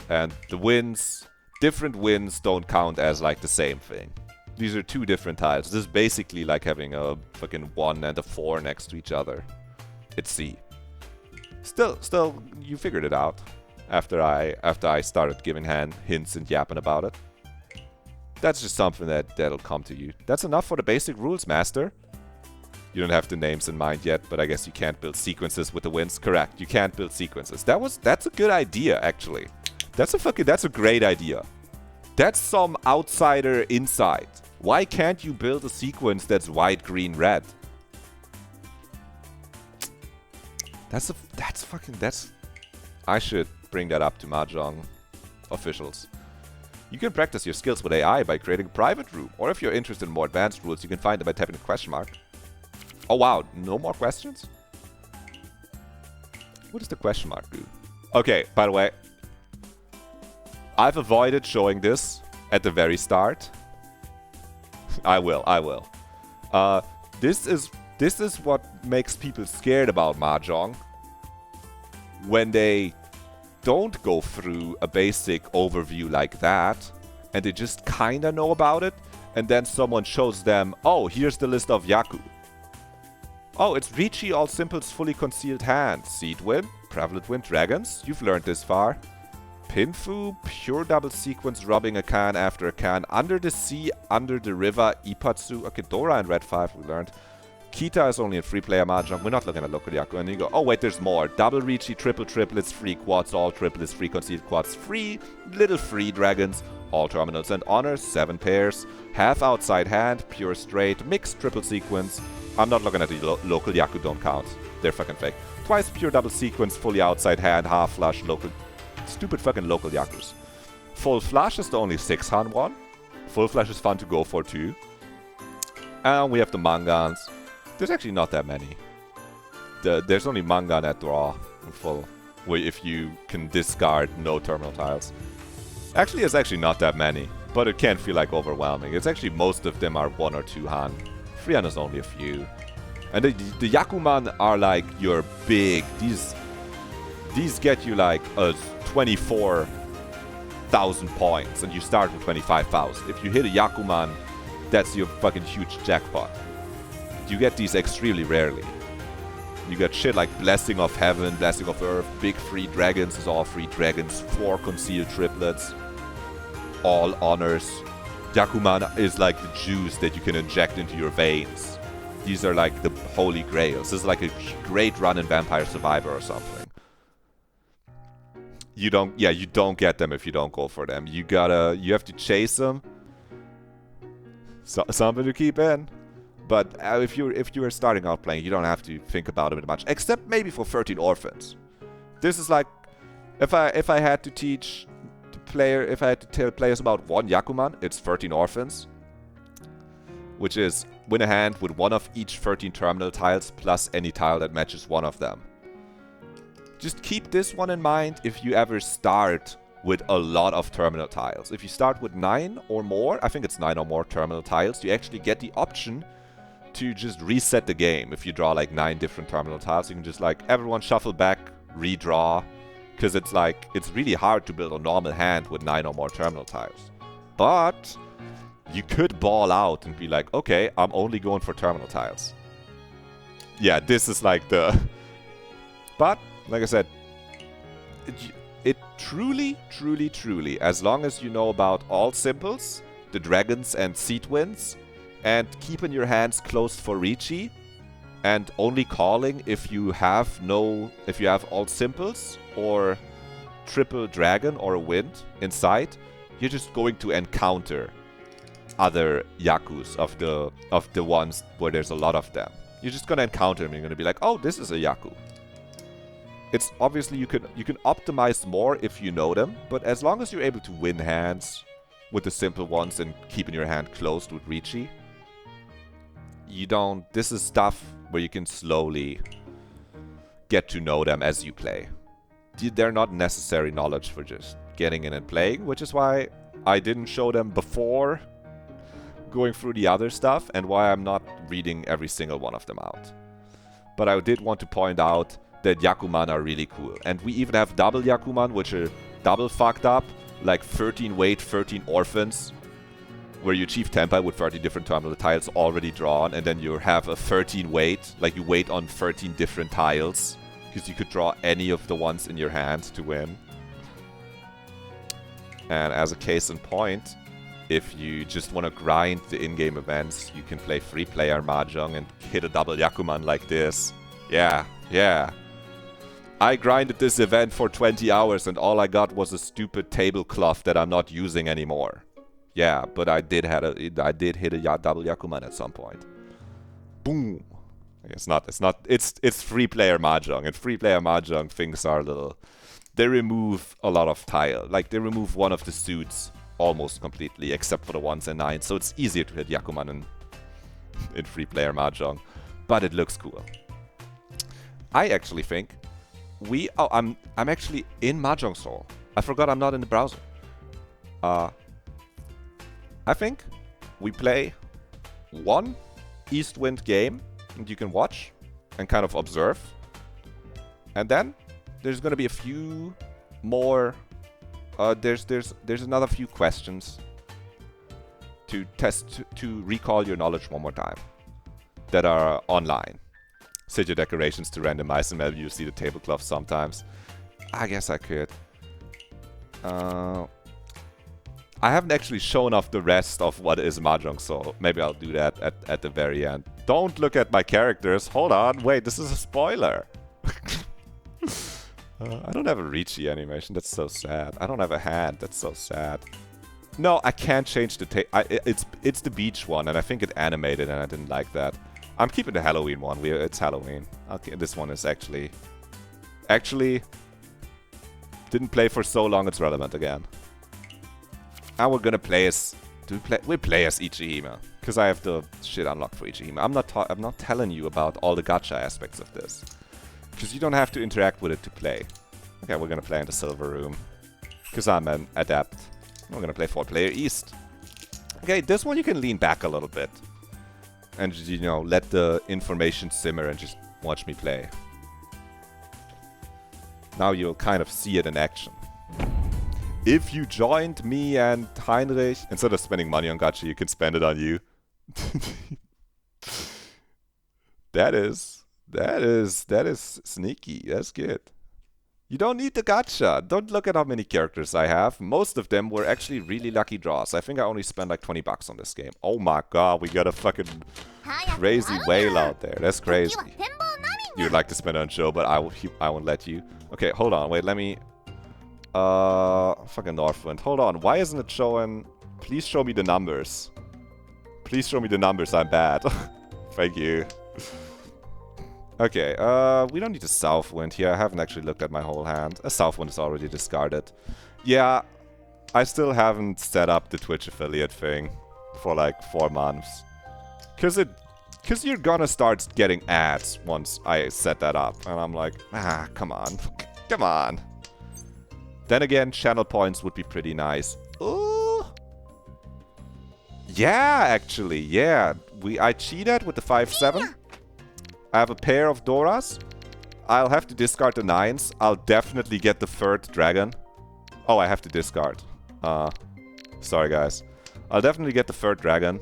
And the wins... Different wins don't count as like the same thing. These are 2 different tiles. This is basically like having a fucking 1 and a 4 next to each other. It's C. Still, you figured it out after I started giving hints and yapping about it. That's just something that'll come to you. That's enough for the basic rules, master. You don't have the names in mind yet, but I guess you can't build sequences with the wins. Correct, you can't build sequences. That's a good idea, actually. That's a great idea. That's some outsider insight. Why can't you build a sequence that's white, green, red? I should bring that up to Mahjong officials. You can practice your skills with AI by creating a private room, or if you're interested in more advanced rules, you can find them by tapping the question mark. Oh wow, no more questions? What does the question mark do? Okay, by the way, I've avoided showing this at the very start. I will. This is what makes people scared about Mahjong. When they don't go through a basic overview like that, and they just kinda know about it, and then someone shows them, oh, here's the list of Yaku. Oh, it's Riichi, all simples, fully concealed hand. Seed Wind, Prevalent Wind, Dragons. You've learned this far. Pinfu, pure double sequence, robbing a can after a can. Under the sea, under the river, Ipatsu. Okay, Dora and Red 5 we learned. Kita is only in free-player Mahjong. We're not looking at local Yaku. And you go, oh wait, there's more. Double Riichi, triple triplets, free quads, all triplets, free concealed quads, free little free dragons, all terminals and honors, 7 pairs, half outside hand, pure straight, mixed triple sequence. I'm not looking at the local Yaku, don't count. They're fucking fake. Twice pure double sequence, fully outside hand, half flush, local. Stupid fucking local Yakus. Full flush is the only 6-hand one. Full flush is fun to go for too. And we have the Mangans. There's actually not that many. There's only Mangan at draw in full, if you can discard no terminal tiles. Actually, it's actually not that many, but it can feel like overwhelming. It's actually most of them are 1 or 2 hand. 3 hand is only a few. And the Yakuman are like your big. These get you like 24,000 points, and you start with 25,000. If you hit a Yakuman, that's your fucking huge jackpot. You get these extremely rarely. You get shit like Blessing of Heaven, Blessing of Earth, big free dragons is all free dragons, 4 concealed triplets, all honors. Yakuman is like the juice that you can inject into your veins. These are like the holy grails. This is like a great run in Vampire Survivor or something. You don't get them if you don't go for them. You have to chase them. Something to keep in. But if you are starting out playing, you don't have to think about it much, except maybe for 13 Orphans. This is like, if I had to teach if I had to tell players about one Yakuman, it's 13 Orphans, which is win a hand with 1 of each 13 terminal tiles plus any tile that matches 1 of them. Just keep this one in mind if you ever start with a lot of terminal tiles. If you start with 9 or more, I think it's 9 or more terminal tiles, you actually get the option to just reset the game. If you draw like 9 different terminal tiles, you can just like everyone shuffle back, redraw, because it's like it's really hard to build a normal hand with 9 or more terminal tiles. But you could ball out and be like, okay, I'm only going for terminal tiles. Yeah, this is like the... But, like I said, it truly, as long as you know about all simples, the dragons and seed winds, and keeping your hands closed for Riichi, and only calling if you have all simples or triple dragon or a wind in sight, you're just going to encounter other Yakus, of the ones where there's a lot of them. You're just gonna encounter them and you're gonna be like, oh, this is a Yaku. It's obviously you can optimize more if you know them, but as long as you're able to win hands with the simple ones and keeping your hand closed with Riichi, this is stuff where you can slowly get to know them as you play. They're not necessary knowledge for just getting in and playing, which is why I didn't show them before going through the other stuff, and why I'm not reading every single one of them out. But I did want to point out that Yakuman are really cool. And we even have double Yakuman, which are double fucked up, like 13 weight, 13 orphans, where you achieve Tenpai with 30 different terminal tiles already drawn, and then you have a 13 weight, like you wait on 13 different tiles, because you could draw any of the ones in your hand to win. And as a case in point, if you just want to grind the in-game events, you can play 3-player Mahjong and hit a double Yakuman like this. Yeah, yeah. I grinded this event for 20 hours and all I got was a stupid tablecloth that I'm not using anymore. Yeah, but I did hit a double Yakuman at some point. Boom. It's 3-player Mahjong, and 3-player Mahjong things are little. They remove a lot of tile. Like, they remove one of the suits almost completely, except for the 1s and 9s, so it's easier to hit Yakuman in 3-player Mahjong. But it looks cool. I actually think I'm actually in Mahjong Soul. I forgot I'm not in the browser. I think we play one East Wind game, and you can watch and kind of observe. And then there's gonna be a few more. There's another few questions to test to recall your knowledge one more time that are online. Set your decorations to randomize and maybe you see the tablecloth sometimes. I guess I could. I haven't actually shown off the rest of what is Mahjong Soul. Maybe I'll do that at the very end. Don't look at my characters. Hold on. Wait, this is a spoiler. I don't have a Riichi animation. That's so sad. I don't have a hand. That's so sad. No, I can't change the it's the beach one, and I think it animated, and I didn't like that. I'm keeping the Halloween one. It's Halloween. Okay, this one is actually didn't play for so long. It's relevant again. And we're gonna play as we play as Ichihime because I have the shit unlocked for Ichihime. I'm not telling you about all the gacha aspects of this. Because you don't have to interact with it to play. Okay, we're gonna play in the silver room. Because I'm an adept. We're gonna play 4-player East. Okay, this one you can lean back a little bit. And, you know, let the information simmer and just watch me play. Now you'll kind of see it in action. If you joined me and Heinrich, instead of spending money on gacha, you can spend it on you. That is sneaky. That's good. You don't need the gacha. Don't look at how many characters I have. Most of them were actually really lucky draws. I think I only spent like 20 bucks on this game. Oh my god, we got a fucking crazy whale out there. That's crazy. You'd like to spend it on show, but I won't let you. Okay, hold on. Wait, let me... fucking Northwind. Hold on. Why isn't it showing... Please show me the numbers. Please show me the numbers. I'm bad. Thank you. Okay, we don't need a Southwind here. I haven't actually looked at my whole hand. A Southwind is already discarded. Yeah, I still haven't set up the Twitch affiliate thing for like 4 months. Cause you're gonna start getting ads once I set that up. And I'm like, come on. Come on. Then again, channel points would be pretty nice. Ooh. Yeah, actually, yeah. I cheated with the 5-7. I have a pair of Doras. I'll have to discard the 9s. I'll definitely get the 3rd dragon. Oh, I have to discard. Sorry, guys. I'll definitely get the 3rd dragon.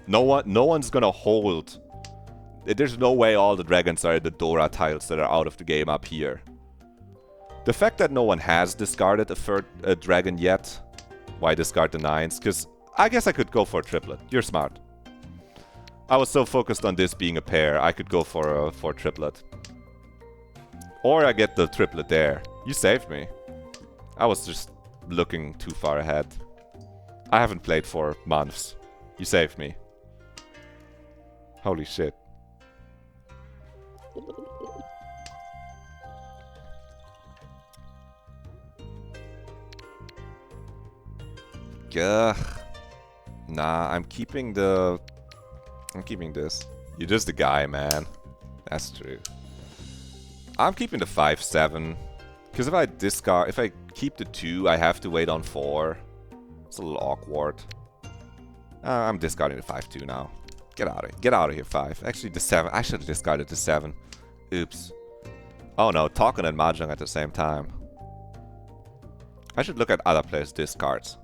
No one's gonna hold. There's no way all the dragons are the Dora tiles that are out of the game up here. The fact that no one has discarded a 3rd dragon yet. Why discard the 9s? Because I guess I could go for a triplet. You're smart. I was so focused on this being a pair, I could go for a triplet. Or I get the triplet there. You saved me. I was just looking too far ahead. I haven't played for months. You saved me. Holy shit. Ugh. Nah, I'm keeping this. You're just a guy, man. That's true. I'm keeping the 5-7. Because if I keep the 2, I have to wait on 4. It's a little awkward. I'm discarding the 5-2 now. Get out of here, 5. Actually, the 7. I should have discarded the 7. Oops. Oh no, talking and Mahjong at the same time. I should look at other players' discards.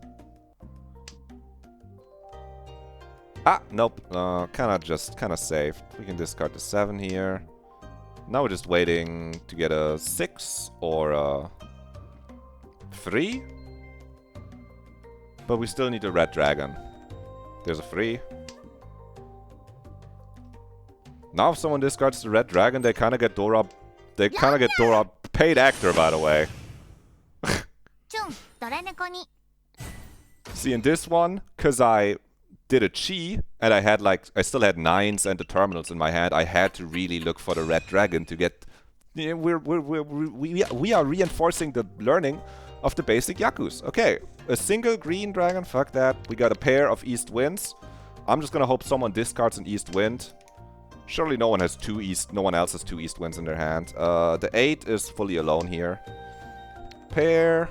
Ah, nope. Kinda safe. We can discard the 7 here. Now we're just waiting to get a 6 or a 3. But we still need a red dragon. There's a 3. Now if someone discards the red dragon, they kinda get Dora. They kinda get Dora. Paid actor, by the way. See, in this one, because I did a chi, and I still had 9s and the terminals in my hand, I had to really look for the red dragon to get... Yeah, we are reinforcing the learning of the basic Yakus. Okay, a single green dragon, fuck that. We got a pair of east winds. I'm just gonna hope someone discards an east wind. Surely no one else has 2 east winds in their hand. The 8 is fully alone here. Pair.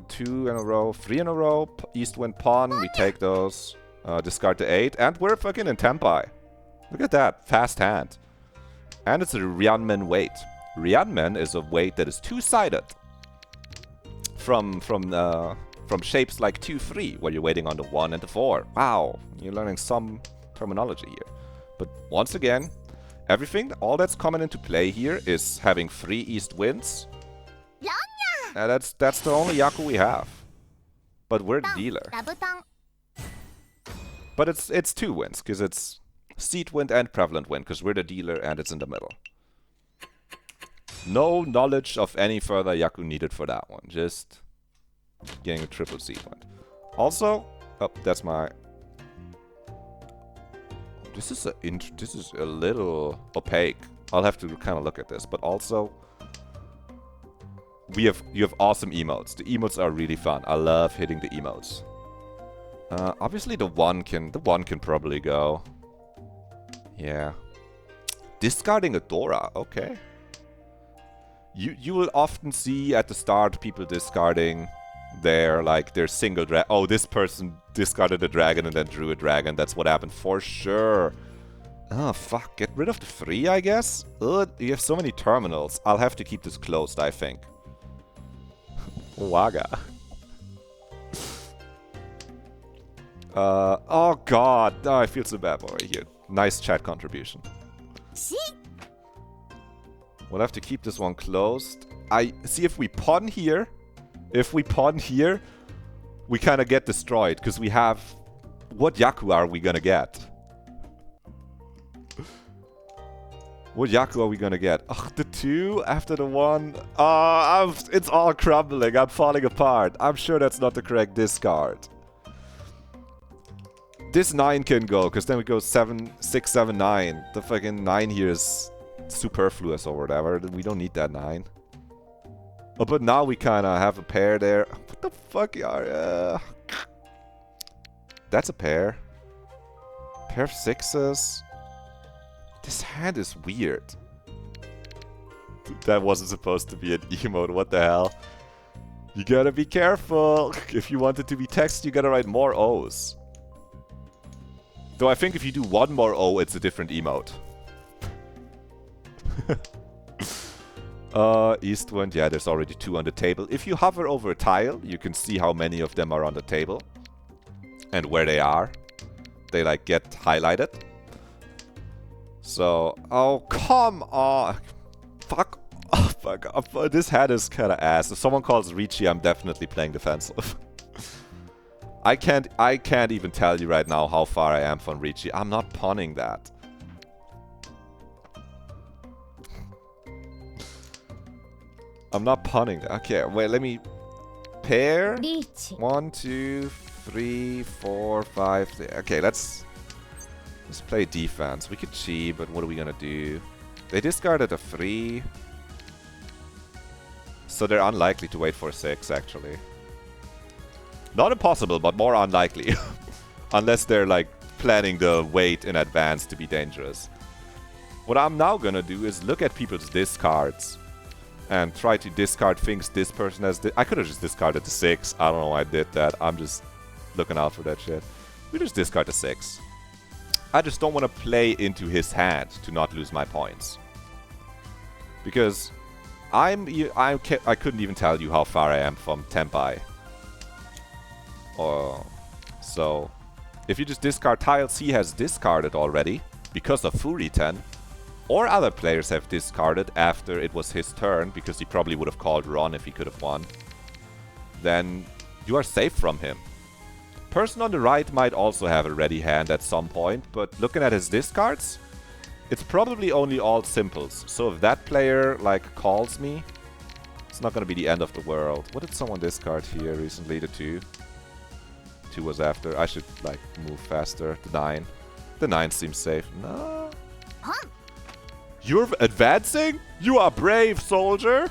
2 in a row, 3 in a row. East wind pawn, we take those. Discard the 8, and we're fucking in Tempai. Look at that, fast hand. And it's a Ryanmen weight. Ryanmen is a weight that is two-sided. From shapes like 2-3, where you're waiting on the 1 and the 4. Wow, you're learning some terminology here. But once again, all that's coming into play here is having 3 east winds. That's the only Yaku we have. But we're the dealer. But it's 2 wins, because it's seed wind and prevalent wind, because we're the dealer and it's in the middle. No knowledge of any further Yaku needed for that one. Just getting a triple seed wind. Also, oh, that's my... This is a little opaque. I'll have to kind of look at this, but also... you have awesome emotes. The emotes are really fun. I love hitting the emotes. Obviously the 1 can probably go. Yeah. Discarding a Dora, okay. You will often see at the start people discarding their single dragon. Oh, this person discarded a dragon and then drew a dragon. That's what happened for sure. Oh, fuck. Get rid of the 3, I guess? Ugh, you have so many terminals. I'll have to keep this closed, I think. Waga. Oh god. Oh, I feel so bad over here. Nice chat contribution. We'll have to keep this one closed. See if we pawn here. If we pawn here, we kind of get destroyed because we have... What Yaku are we gonna get? What Yaku are we gonna get? Ugh, the 2 after the 1. It's all crumbling. I'm falling apart. I'm sure that's not the correct discard. This 9 can go, because then we go 7, 6, 7, 9. The fucking 9 here is superfluous or whatever. We don't need that 9. Oh, but now we kind of have a pair there. What the fuck are... That's a pair. Pair of 6s. This hand is weird. That wasn't supposed to be an emote. What the hell? You gotta be careful. If you want it to be text, you gotta write more O's. Though I think if you do 1 more O, it's a different emote. East wind. Yeah, there's already 2 on the table. If you hover over a tile, you can see how many of them are on the table. And where they are. They, get highlighted. So, oh, come on. Fuck. Oh, fuck off. This hand is kind of ass. If someone calls Riichi, I'm definitely playing defensive. I can't even tell you right now how far I am from Riichi. I'm not pawning that. I'm not pawning that. Okay, wait, let me... pair. Riichi. 1, 2, 3, 4, 5. Okay, let's play defense. We could cheat, but what are we gonna do? They discarded a 3. So they're unlikely to wait for 6, actually. Not impossible, but more unlikely. Unless they're, like, planning the wait in advance to be dangerous. What I'm now gonna do is look at people's discards and try to discard things this person has. I could have just discarded the 6. I don't know why I did that. I'm just looking out for that shit. We just discard the 6. I just don't want to play into his hand to not lose my points. Because I couldn't even tell you how far I am from Tenpai. So, if you just discard tiles he has discarded already, because of Furiten, or other players have discarded after it was his turn, because he probably would have called Ron if he could have won, then you are safe from him. Person on the right might also have a ready hand at some point, but looking at his discards, it's probably only all simples. So if that player, like, calls me, it's not gonna be the end of the world. What did someone discard here recently? The 2. 2 was after. I should, like, move faster. The 9. The 9 seems safe. No. You're advancing? You are brave, soldier!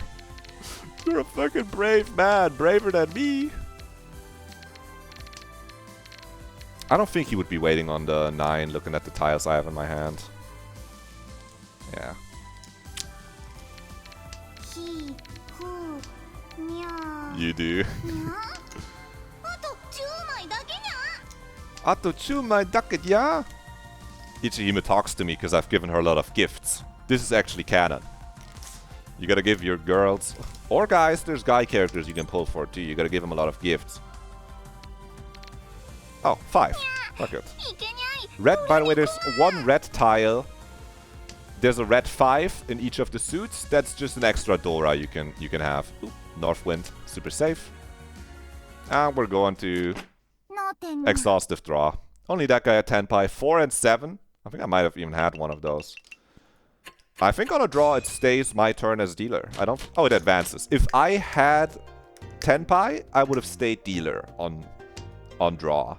You're a fucking brave man. Braver than me. I don't think he would be waiting on the 9 looking at the tiles I have in my hand. Yeah. You do. Ato 2 枚だけじゃ. Ichihime talks to me because I've given her a lot of gifts. This is actually canon. You gotta give your girls, or guys, there's guy characters you can pull for too. You gotta give them a lot of gifts. Oh, 5. Not good. Red, by the way, there's 1 red tile. There's a red 5 in each of the suits. That's just an extra Dora you can have. Ooh, Northwind, super safe. And we're going to exhaustive draw. Only that guy had Tenpai. 4 and 7. I think I might have even had one of those. I think on a draw it stays my turn as dealer. I don't... Oh, it advances. If I had Tenpai, I would have stayed dealer on draw.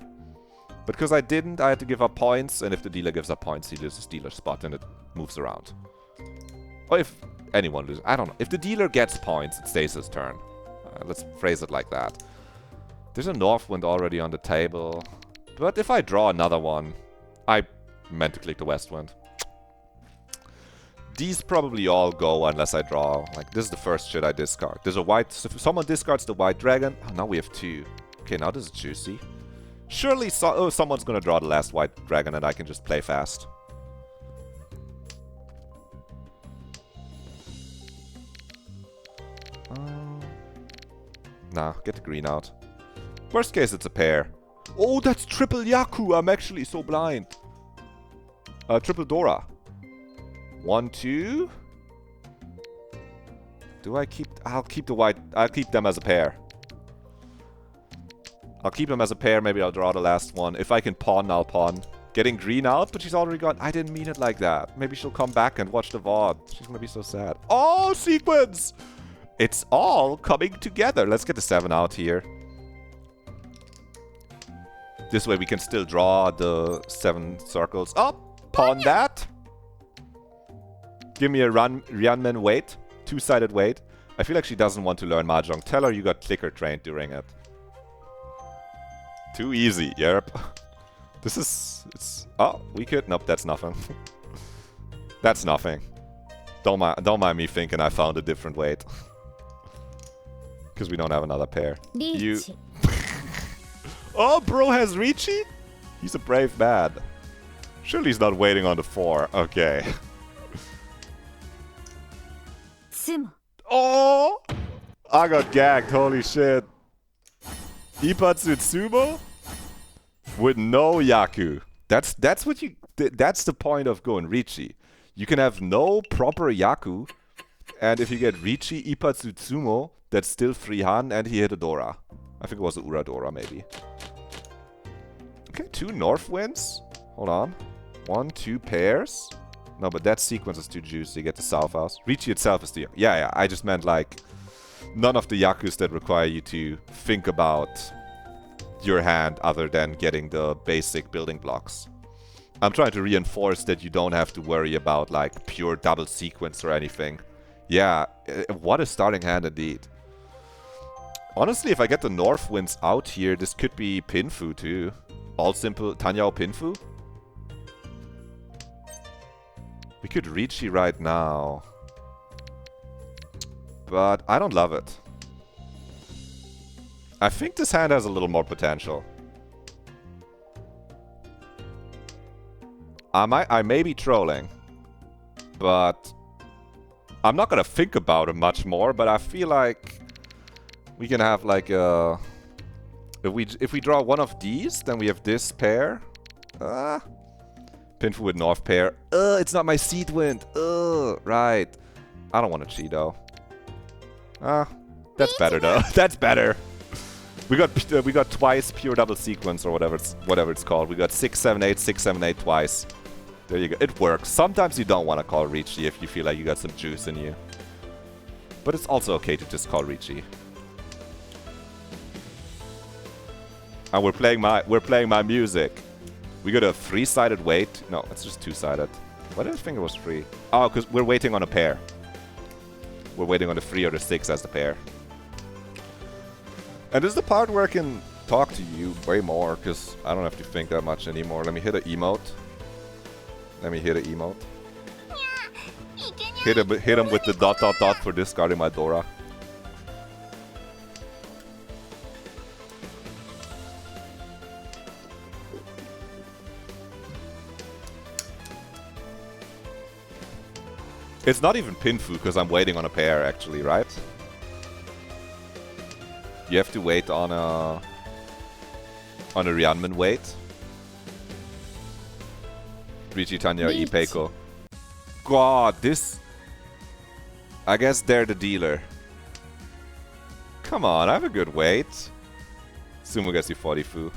But because I didn't, I had to give up points. And if the dealer gives up points, he loses dealer spot and it moves around. Or if anyone loses... I don't know. If the dealer gets points, it stays his turn. Let's phrase it like that. There's a Northwind already on the table. But if I draw another one, I meant to click the Westwind. These probably all go unless I draw. Like, this is the first shit I discard. There's a white... If someone discards the white dragon... Oh, now we have 2. Okay, now this is juicy. Surely someone's gonna draw the last white dragon and I can just play fast. Nah, get the green out. Worst case, it's a pair. Oh, that's triple Yaku. I'm actually so blind. Triple Dora. 1, 2. Do I keep... I'll keep the white... I'll keep them as a pair. I'll keep them as a pair. Maybe I'll draw the last one. If I can pawn, I'll pawn. Getting green out, but she's already gone. I didn't mean it like that. Maybe she'll come back and watch the VOD. She's gonna be so sad. Oh, sequence! It's all coming together. Let's get the 7 out here. This way we can still draw the 7 circles. Oh, pawn that. Give me a Ryanman wait. 2-sided wait. I feel like she doesn't want to learn Mahjong. Tell her you got clicker trained during it. Too easy, yerp. This is... It's... Oh, we could... Nope, that's nothing. That's nothing. Don't mind me thinking I found a different weight. Because we don't have another pair. You... Oh, bro has Riichi? He's a brave man. Surely he's not waiting on the 4. Okay. Oh! I got gagged. Holy shit. Ipatsu Tsumo? With no Yaku. That's what you... That's the point of going Riichi. You can have no proper Yaku. And if you get Riichi Ipatsu Tsumo, that's still Freehan and he hit a Dora. I think it was a Uradora, maybe. Okay, 2 Northwinds. Hold on. 1, 2 pairs. No, but that sequence is too juicy. Get the South House. Riichi itself is the... Yeah, I just meant like... none of the Yakus that require you to think about your hand other than getting the basic building blocks. I'm trying to reinforce that you don't have to worry about like pure double sequence or anything. Yeah, what a starting hand indeed. Honestly, if I get the North Winds out here, this could be Pinfu too. All simple Tanyao Pinfu. We could Riichi right now. But I don't love it. I think this hand has a little more potential. I may be trolling, but I'm not gonna think about it much more, but I feel like we can have like a... If we draw one of these, then we have this pair. Pinfu with North pair. It's not my Seed Wind. Right. I don't want to cheat though. That's better though. That's better. We got twice pure double sequence or whatever it's called. We got 678, 678 twice. There you go. It works. Sometimes you don't want to call Riichi if you feel like you got some juice in you. But it's also okay to just call Riichi. And we're playing my music. We got a 3-sided wait. No, it's just 2-sided. Why did I think it was 3? Oh, because we're waiting on a pair. We're waiting on the 3 or the 6 as the pair. And this is the part where I can talk to you way more, because I don't have to think that much anymore. Let me hit an emote. Hit him with the ... for discarding my Dora. It's not even Pinfu, because I'm waiting on a pair, actually, right? You have to wait on a Ryanman wait. Riichi, Tanya, Ipeiko. God, this... I guess they're the dealer. Come on, I have a good weight. Sumugasi 40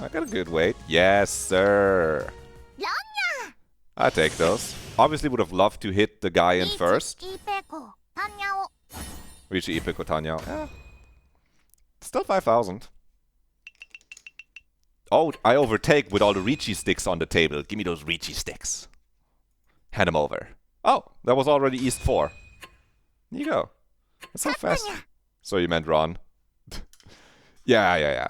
I got a good weight. Yes, sir. I take those. Obviously would have loved to hit the guy in first. Riichi, Ipeiko, Tanya. Yeah. Still 5,000. Oh, I overtake with all the Riichi sticks on the table. Give me those Riichi sticks. Hand them over. Oh, that was already East 4. There you go. That's so fast. So you meant Ron. Yeah.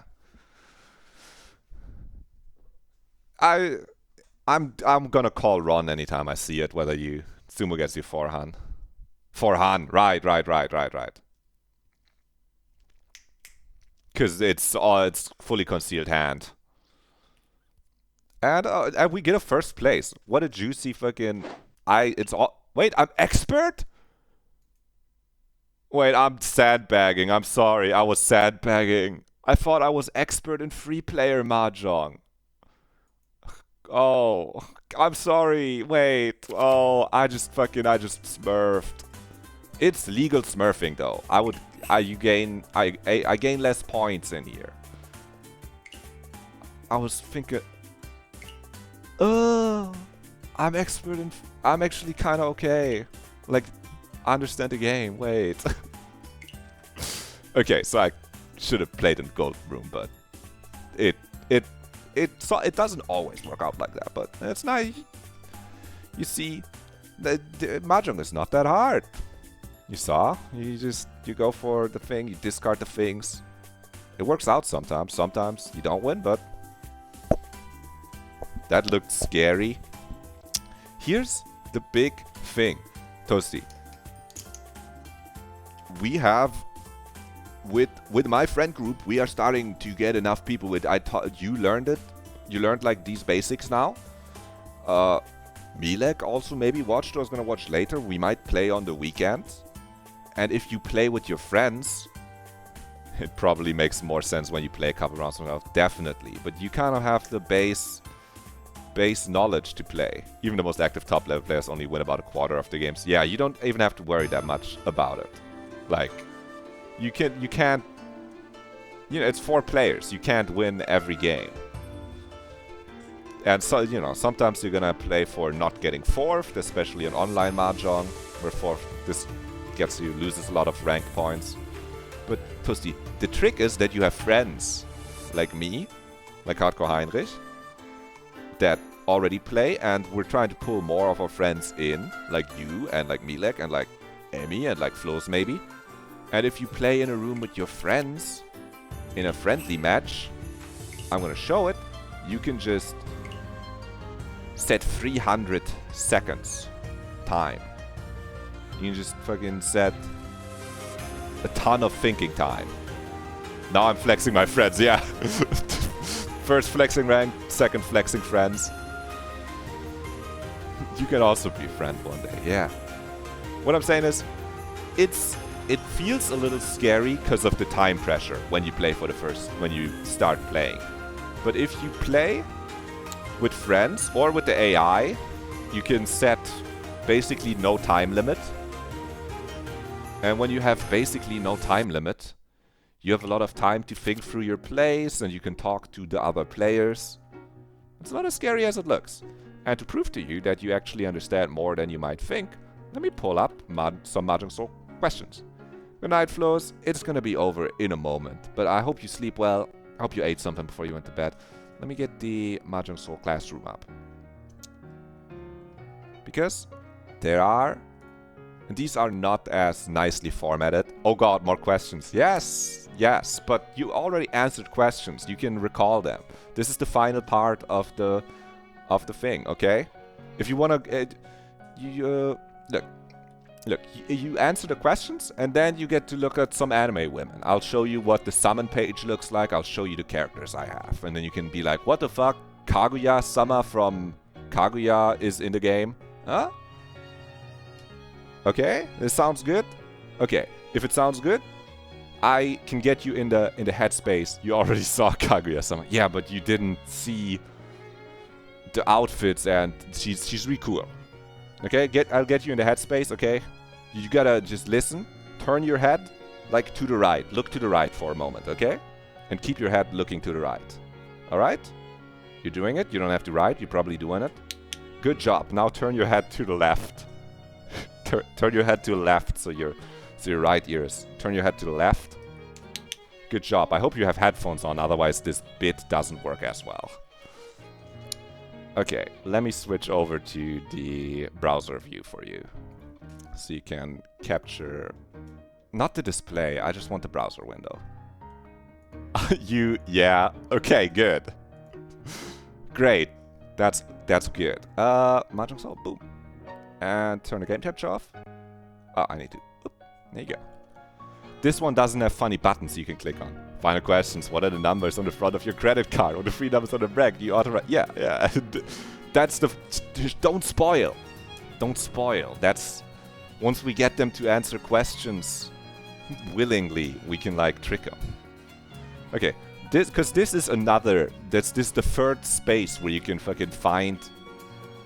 I'm gonna call Ron anytime I see it, whether you Sumo gets you 4Han. 4Han, right. Because it's fully concealed hand. And we get a first place. What a juicy fucking... Wait, I'm expert? Wait, I'm sandbagging. I'm sorry, I was sandbagging. I thought I was expert in 3-player Mahjong. Oh, I'm sorry. Wait. Oh, I just smurfed. It's legal smurfing though. I gain less points in here. I was thinking, I'm expert in... I'm actually kind of okay. Like, I understand the game. Wait. Okay, so I should have played in Gold Room, but it doesn't always work out like that. But it's nice. You see, the Mahjong is not that hard. You saw? You go for the thing, you discard the things. It works out sometimes. Sometimes you don't win, but that looked scary. Here's the big thing, Toasty. We have, with my friend group, we are starting to get enough people with. You learned it. You learned like these basics now. Milek also maybe watched. Or was gonna watch later. We might play on the weekend. And if you play with your friends, it probably makes more sense when you play a couple rounds without. Definitely, but you kind of have the base knowledge to play. Even the most active top level players only win about a quarter of the games. Yeah, you don't even have to worry that much about it. Like, you can't, it's 4 players. You can't win every game. And so, sometimes you're gonna play for not getting 4th, especially in online Mahjong, where 4th, loses a lot of rank points. But Pussy, the trick is that you have friends like me, like Hardcore Heinrich, that already play, and we're trying to pull more of our friends in, like you and like Milek and like Emmy and like Flo's maybe. And if you play in a room with your friends in a friendly match, I'm gonna show it, you can just set 300 seconds time. You can just fucking set a ton of thinking time. Now I'm flexing my friends, yeah. First flexing rank, second flexing friends. You can also be a friend one day, yeah. What I'm saying is, it feels a little scary because of the time pressure when you play when you start playing. But if you play with friends or with the AI, you can set basically no time limit. And when you have basically no time limit, you have a lot of time to think through your plays and you can talk to the other players. It's not as scary as it looks. And to prove to you that you actually understand more than you might think, let me pull up some Mahjong Soul questions. Good night, Flo's. It's gonna be over in a moment, but I hope you sleep well. I hope you ate something before you went to bed. Let me get the Mahjong Soul classroom up. Because there are, and these are not as nicely formatted. Oh god, more questions. Yes, yes, but you already answered questions. You can recall them. This is the final part of the thing, okay? If you wanna, look, you answer the questions, and then you get to look at some anime women. I'll show you what the summon page looks like. I'll show you the characters I have, and then you can be like, what the fuck? Kaguya-sama from Kaguya is in the game? Huh? Okay, this sounds good. Okay, if it sounds good, I can get you in the headspace. You already saw Kaguya-sama. Yeah, but you didn't see the outfits, and she's really cool. Okay, I'll get you in the headspace, okay? You gotta just listen, turn your head like to the right. Look to the right for a moment, okay? And keep your head looking to the right. Alright? You're doing it, you don't have to write, you're probably doing it. Good job, now turn your head to the left. Turn your head to the left so your right ears. Turn your head to the left. Good job, I hope you have headphones on, otherwise this bit doesn't work as well. Okay, let me switch over to the browser view for you. So you can capture, not the display, I just want the browser window. Yeah, okay, good. Great, that's good. Mahjong Soul, boom. And turn the game capture off. Oh, I need to, there you go. This one doesn't have funny buttons you can click on. Final questions. What are the numbers on the front of your credit card? Or the 3 numbers on the back? You authorize. Yeah. That's the. Don't spoil. Don't spoil. That's. Once we get them to answer questions willingly, we can like trick them. Okay. Because this is another. This is the third space where you can fucking find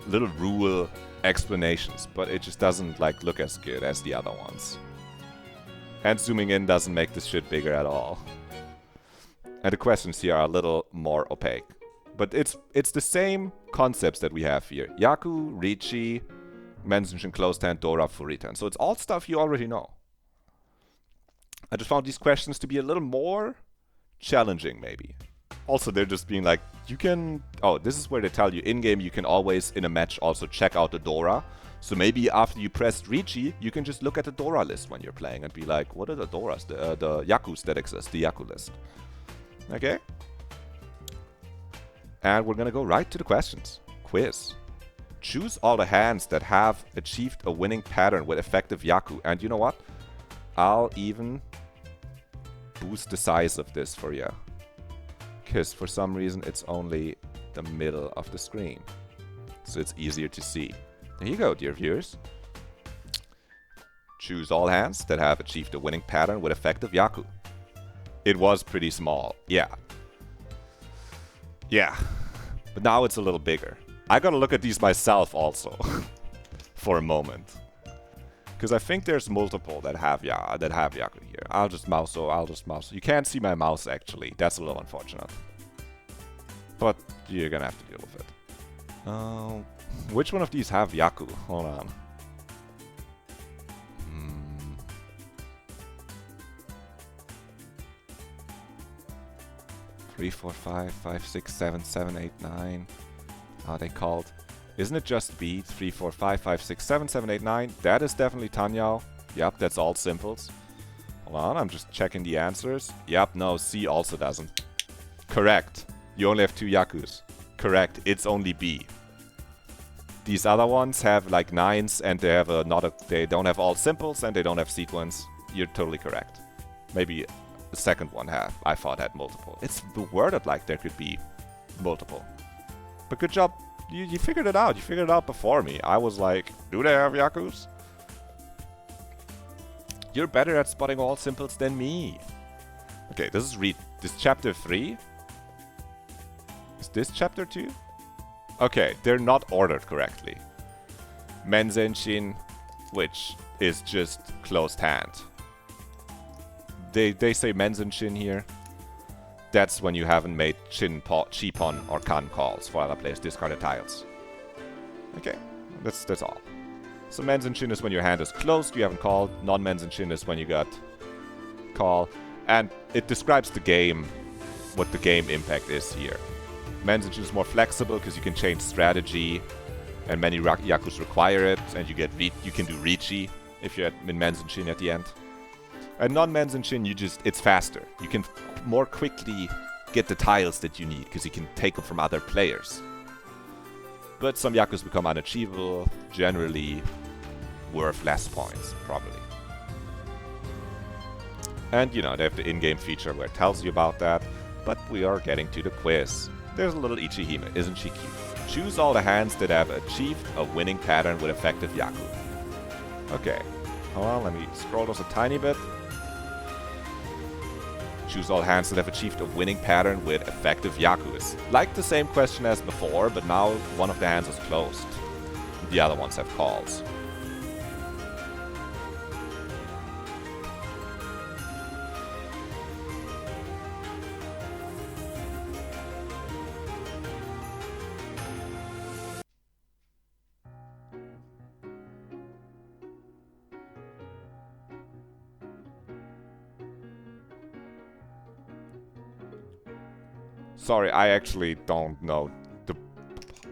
little rule explanations, but it just doesn't like look as good as the other ones. And zooming in doesn't make this shit bigger at all. And the questions here are a little more opaque. But it's the same concepts that we have here. Yaku, Riichi, mentioned closed hand, Dora, Furitan. So it's all stuff you already know. I just found these questions to be a little more challenging, maybe. Also, they're just being like, you can... Oh, this is where they tell you in-game you can always, in a match, also check out the Dora. So maybe after you pressed Riichi, you can just look at the Dora list when you're playing and be like, what are the Doras, the Yakus that exist, the Yaku list. Okay? And we're gonna go right to the questions. Quiz. Choose all the hands that have achieved a winning pattern with effective Yaku. And you know what? I'll even boost the size of this for you. Because for some reason it's only the middle of the screen. So it's easier to see. There you go, dear viewers. Choose all hands that have achieved a winning pattern with effective Yaku. It was pretty small, yeah. Yeah, but now it's a little bigger. I gotta look at these myself also, for a moment. Because I think there's multiple that have Yaku here. I'll just mouse. You can't see my mouse actually, that's a little unfortunate. But you're gonna have to deal with it. Which one of these have Yaku? Hold on. 3, 4, 5, 5, 6, 7, 7, 8, 9. Are they called? Isn't it just B? 3, 4, 5, 5, 6, 7, 7, 8, 9. That is definitely Tanyao. Yep, that's all simples. Hold on, I'm just checking the answers. Yep, no, C also doesn't. Correct. You only have 2 Yakus. Correct, it's only B. These other ones have like 9s and they have they don't have all simples and they don't have sequence. You're totally correct. Maybe the second one I thought had multiple. It's worded like there could be multiple. But good job. You figured it out. You figured it out before me. I was like, do they have Yakus? You're better at spotting all simples than me. Okay, this is chapter 3. Is this chapter 2? Okay, they're not ordered correctly. Menzenshin, which is just closed hand. They say Menzenshin here. That's when you haven't made Chipon or Kan calls for other players' discarded tiles. Okay, that's all. So Menzenshin is when your hand is closed, you haven't called. Non-Menzenshin is when you got call. And it describes the game, what the game impact is here. Menzenshin is more flexible because you can change strategy, and many Yakus require it, and you can do Riichi if you're in Menzenshin at the end. And non-Menzenshin, it's faster. You can more quickly get the tiles that you need because you can take them from other players. But some Yakus become unachievable, generally worth less points, probably. And, you know, they have the in-game feature where it tells you about that, but we are getting to the quiz. There's a little Ichihime, isn't she cute? Choose all the hands that have achieved a winning pattern with effective Yaku. Okay, hold on, let me scroll those a tiny bit. Choose all hands that have achieved a winning pattern with effective Yakus. Like the same question as before, but now one of the hands is closed. The other ones have calls. Sorry, I actually don't know the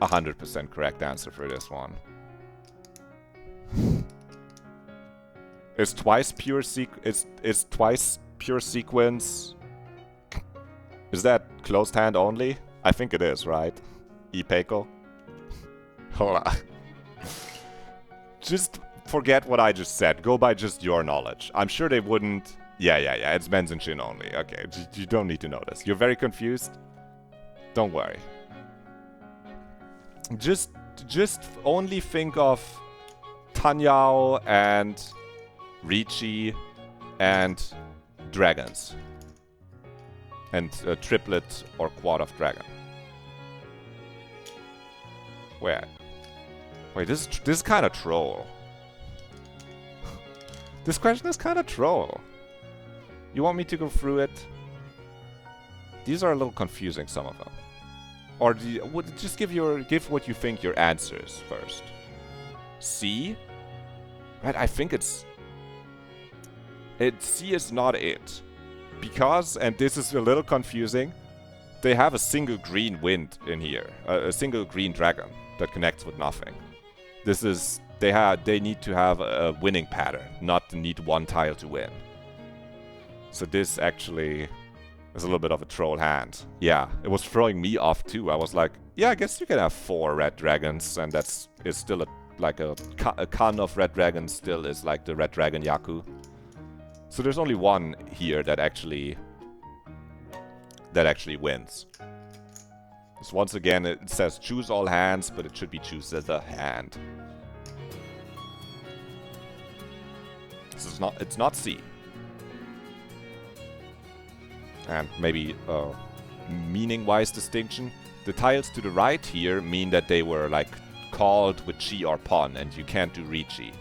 100% correct answer for this one. Is twice pure sequence? Is that closed hand only? I think it is, right? Ipeiko? Hold on. Just forget what I just said. Go by just your knowledge. I'm sure they wouldn't. Yeah. It's Menzenshin only. Okay, you don't need to know this. You're very confused? Don't worry. Just only think of Tanyao and Riichi and dragons. And a triplet or quad of dragon. Where? Wait, this is kind of troll. This question is kind of troll. You want me to go through it? These are a little confusing, some of them. Or just give what you think your answers first. C? Right, I think C is not it. Because, and this is a little confusing, they have a single green wind in here. A single green dragon that connects with nothing. This is, they need to have a winning pattern, not need one tile to win. So this actually is a little bit of a troll hand. Yeah, it was throwing me off too. I was like, yeah, I guess you can have 4 red dragons, and is still a Kan of red dragons still is like the red dragon Yaku. So there's only one here that actually wins. So once again, it says choose all hands, but it should be choose the hand. This is not. It's not C. And maybe meaning-wise distinction. The tiles to the right here mean that they were like called with chi or pon, and you can't do Riichi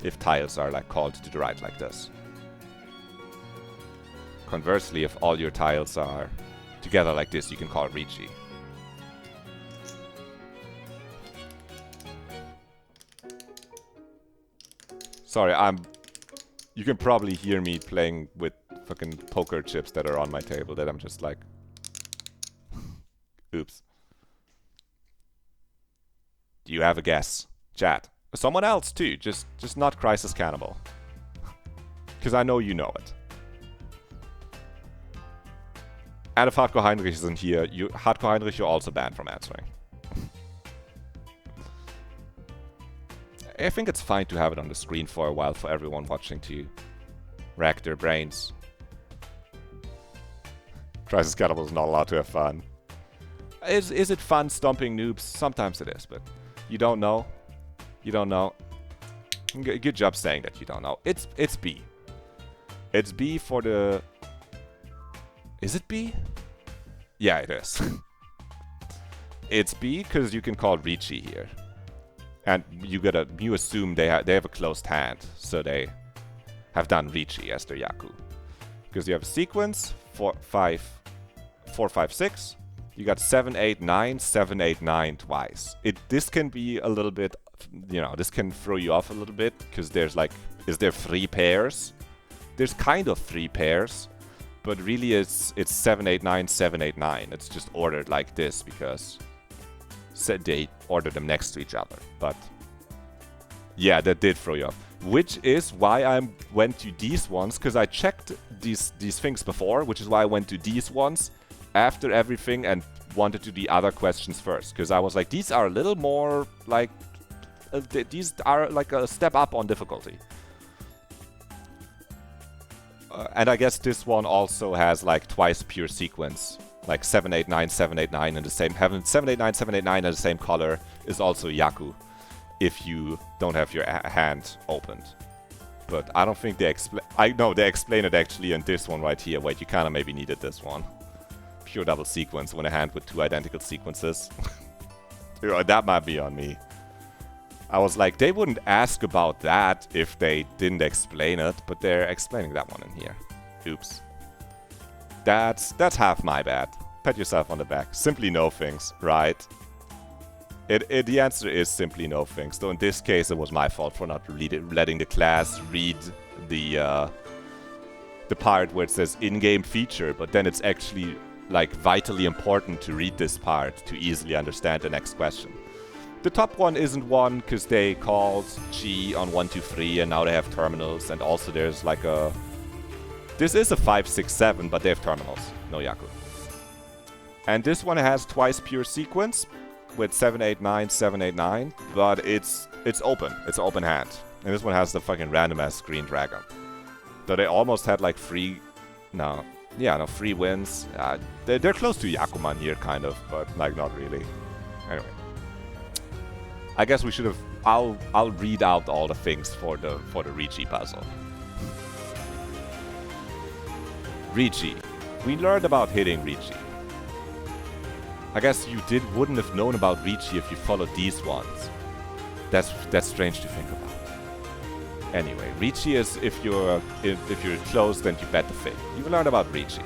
if tiles are like called to the right like this. Conversely, if all your tiles are together like this, you can call Riichi. Sorry, you can probably hear me playing with fucking poker chips that are on my table that I'm just like Oops. Do you have a guess? Chat. Someone else too, just not Crisis Cannibal. Because I know you know it. And if Hardcore Heinrich isn't here, Hardcore Heinrich, you're also banned from answering. I think it's fine to have it on the screen for a while for everyone watching to rack their brains. Crisis Cannibal is not allowed to have fun. Is it fun stomping noobs? Sometimes it is, but you don't know. You don't know. Good job saying that you don't know. It's B. It's B for the... Is it B? Yeah, it is. It's B because you can call Riichi here. And you assume they have a closed hand, so they have done Riichi as their Yaku. Because you have a sequence, 4, 5, 6. You got 7, 8, 9, 7, 8, 9 twice. This can be a little bit, this can throw you off a little bit, because there's like, is there 3 pairs? There's kind of 3 pairs, but really it's 7, 8, 9, 7, 8, 9. It's just ordered like this, because they ordered them next to each other. But yeah, that did throw you off. Which is why I went to these ones, because I checked these things before, which is why I went to these ones after everything and wanted to do the other questions first. Because I was like, these are a little more like, these are like a step up on difficulty. And I guess this one also has like twice pure sequence. Like 7, 8, 9, 7, 8, 9 in the same heaven. 7, 8, 9, 7, 8, 9 in the same color is also Yaku if you don't have your hand opened. But I don't think they explain... they explain it actually in this one right here. Wait, you kind of maybe needed this one. Pure double sequence when a hand with 2 identical sequences. That might be on me. I was like, they wouldn't ask about that if they didn't explain it, but they're explaining that one in here. Oops. That's half my bad. Pat yourself on the back. Simply no things, right? The answer is simply no things. Though in this case, it was my fault for not letting the class read the part where it says in-game feature, but then it's actually like vitally important to read this part to easily understand the next question. The top one isn't one because they called G on 1, 2, 3, and now they have terminals, and also there's like a... This is a 5, 6, 7, but they have terminals. No Yaku. And this one has twice pure sequence with 7, 8, 9, 7, 8, 9, but it's open. It's an open hand. And this one has the fucking random ass green dragon. So they almost had like 3 wins. They're close to Yakuman here, kind of, but like not really. Anyway. I guess we should have... I'll read out all the things for the Riichi puzzle. Riichi. We learned about hitting Riichi. I guess you wouldn't have known about Riichi if you followed these ones. That's strange to think about. Anyway, Riichi is if you're closed and you bet the thing. You learned about Riichi.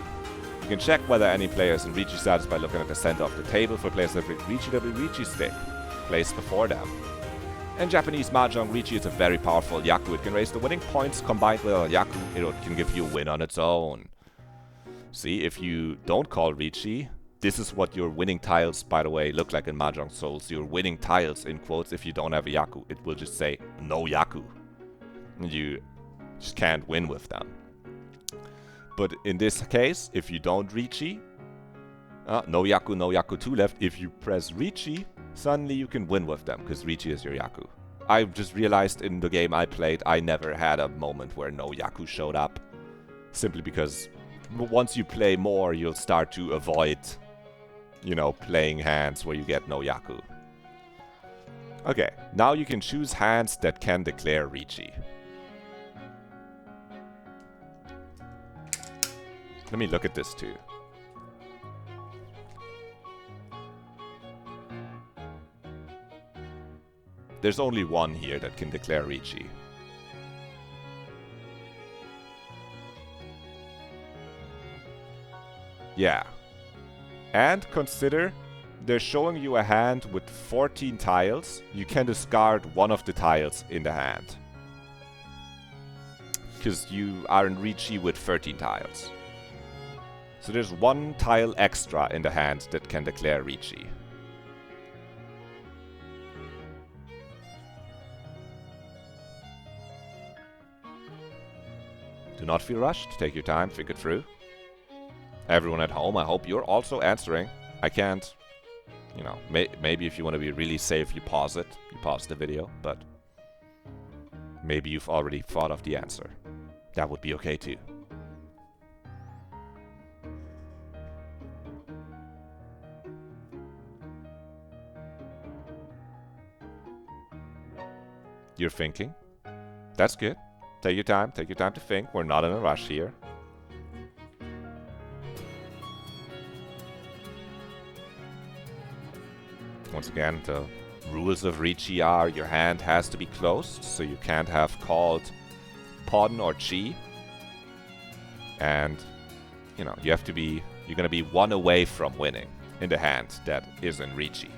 You can check whether any player is in Riichi status by looking at the center of the table. For players that read Riichi, there will be Riichi stick placed before them. In Japanese Mahjong, Riichi is a very powerful Yaku. It can raise the winning points combined with a Yaku. It can give you a win on its own. See, if you don't call Riichi, this is what your winning tiles, by the way, look like in Mahjong Souls. Your winning tiles, in quotes, if you don't have a Yaku. It will just say, no Yaku. And you just can't win with them. But in this case, if you don't Riichi, no Yaku 2 left. If you press Riichi, suddenly you can win with them, because Riichi is your Yaku. I just realized in the game I played, I never had a moment where no Yaku showed up. Simply because once you play more, you'll start to avoid, playing hands where you get no Yaku. Okay, now you can choose hands that can declare Riichi. Let me look at this too. There's only one here that can declare Riichi. Yeah. And consider, they're showing you a hand with 14 tiles. You can discard one of the tiles in the hand. Because you are in Riichi with 13 tiles. So there's one tile extra in the hand that can declare Riichi. Do not feel rushed. Take your time, think it through. Everyone at home, I hope you're also answering. I can't, you know, maybe if you want to be really safe, you pause it. You pause the video, but maybe you've already thought of the answer. That would be okay too. You're thinking. That's good. Take your time to think. We're not in a rush here. Once again, the rules of Riichi are your hand has to be closed, so you can't have called pawn or chi. And, you know, you have to be, you're gonna be one away from winning in the hand that is in Riichi.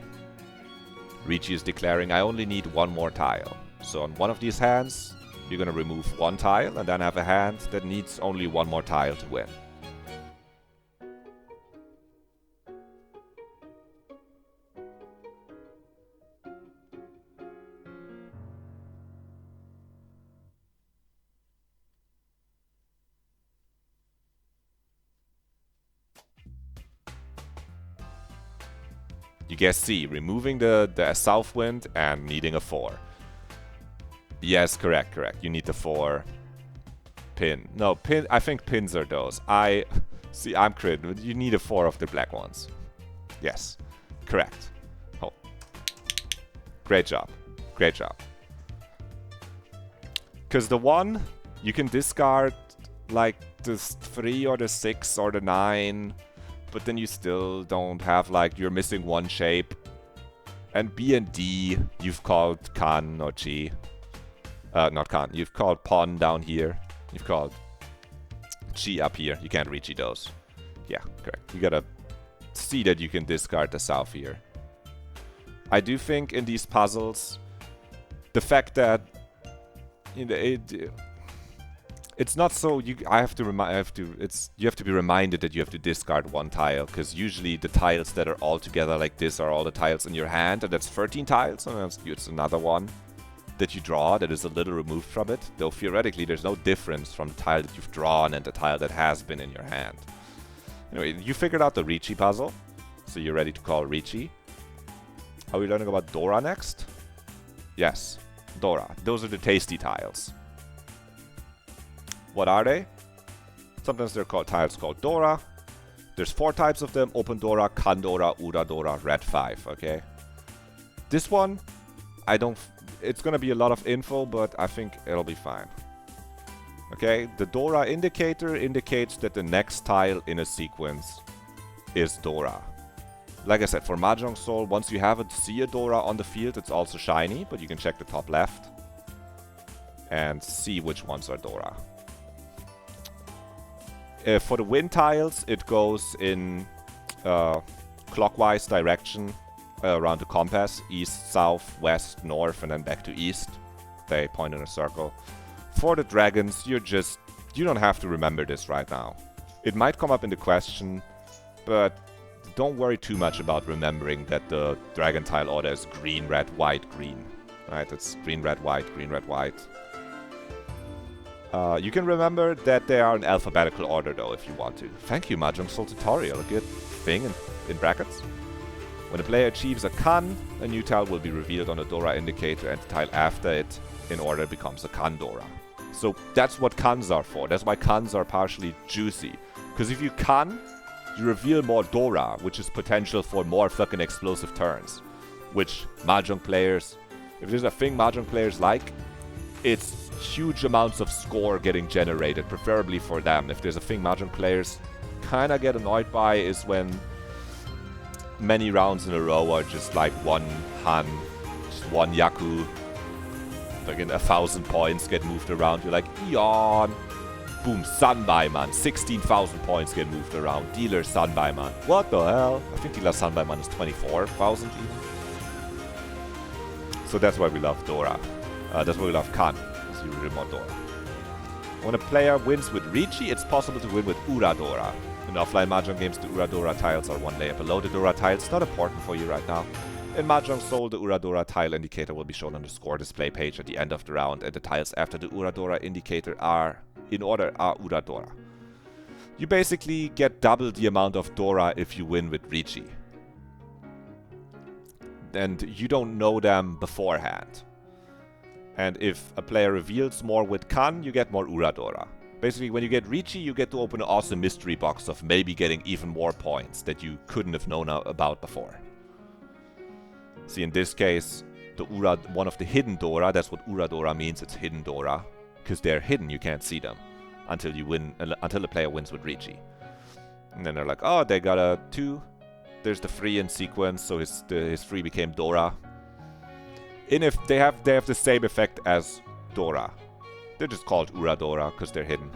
Riichi is declaring, I only need one more tile. So on one of these hands, you're gonna remove one tile and then have a hand that needs only one more tile to win. You guess C, removing the south wind and needing a 4. Yes, correct. You need the 4 pin. No, pin. I think pins are those. See, I'm crit. You need a 4 of the black ones. Yes, correct. Oh, great job. Because the 1, you can discard like the 3 or the 6 or the 9, but then you still don't have, like, you're missing one shape. And B and D, you've called Kan or Chi. Not Kan. You've called pawn down here. You've called Chi up here. You can't reach those. Yeah, correct. You gotta see that you can discard the south here. I do think in these puzzles, the fact that it's not so you have to be reminded that you have to discard one tile, because usually the tiles that are all together like this are all the tiles in your hand, and that's 13 tiles, and it's another one that you draw that is a little removed from it, though theoretically there's no difference from the tile that you've drawn and the tile that has been in your hand. Anyway, you figured out the Riichi puzzle, so you're ready to call Riichi. Are we learning about Dora next? Yes, Dora. Those are the tasty tiles. What are they? Sometimes they're called tiles called Dora. There's 4 types of them: Open Dora, Kan Dora, Ura Dora, Red 5, okay? This one, it's gonna be a lot of info, but I think it'll be fine. Okay, the Dora indicator indicates that the next tile in a sequence is Dora. Like I said, for Mahjong Soul, once you see a Dora on the field, it's also shiny, but you can check the top left and see which ones are Dora. For the wind tiles, it goes in clockwise direction around the compass: east, south, west, north, and then back to east. They point in a circle. For the dragons, you don't have to remember this right now. It might come up in the question, but don't worry too much about remembering that the dragon tile order is green, red, white, green. Right? It's green, red, white, green, red, white. You can remember that they are in alphabetical order, though, if you want to. Thank you, Mahjong Soul tutorial. A good thing in brackets. When a player achieves a Kan, a new tile will be revealed on a Dora indicator, and the tile after it in order becomes a Kan Dora. So that's what Kans are for. That's why Kans are partially juicy. Because if you Kan, you reveal more Dora, which is potential for more fucking explosive turns. Which Mahjong players, if there's a thing Mahjong players like, it's huge amounts of score getting generated, preferably for them. If there's a thing Mahjong players kind of get annoyed by, is when many rounds in a row are just like one Han, just one Yaku, like 1,000 points get moved around. You're like, Eon! Boom, Sanbaiman, 16,000 points get moved around. Dealer Sanbaiman. What the hell? I think Dealer Sanbaiman is 24,000 even. So that's why we love Dora. That's why we love Kan, because you reveal more Dora. When a player wins with Riichi, it's possible to win with Ura Dora. In offline Mahjong games, the Uradora tiles are one layer below the Dora tile. It's not important for you right now. In Mahjong Soul, the Uradora tile indicator will be shown on the score display page at the end of the round, and the tiles after the Uradora indicator are, in order, are Uradora. You basically get double the amount of Dora if you win with Riichi. And you don't know them beforehand. And if a player reveals more with Kan, you get more Uradora. Basically, when you get Riichi, you get to open an awesome mystery box of maybe getting even more points that you couldn't have known about before. See, in this case, the one of the hidden Dora, that's what Uradora means, it's hidden Dora. Because they're hidden, you can't see them until you win, until the player wins with Riichi. And then they're like, oh, they got a 2. There's the 3 in sequence, so his 3 became Dora. And if they have the same effect as Dora. They're just called Uradora because they're hidden.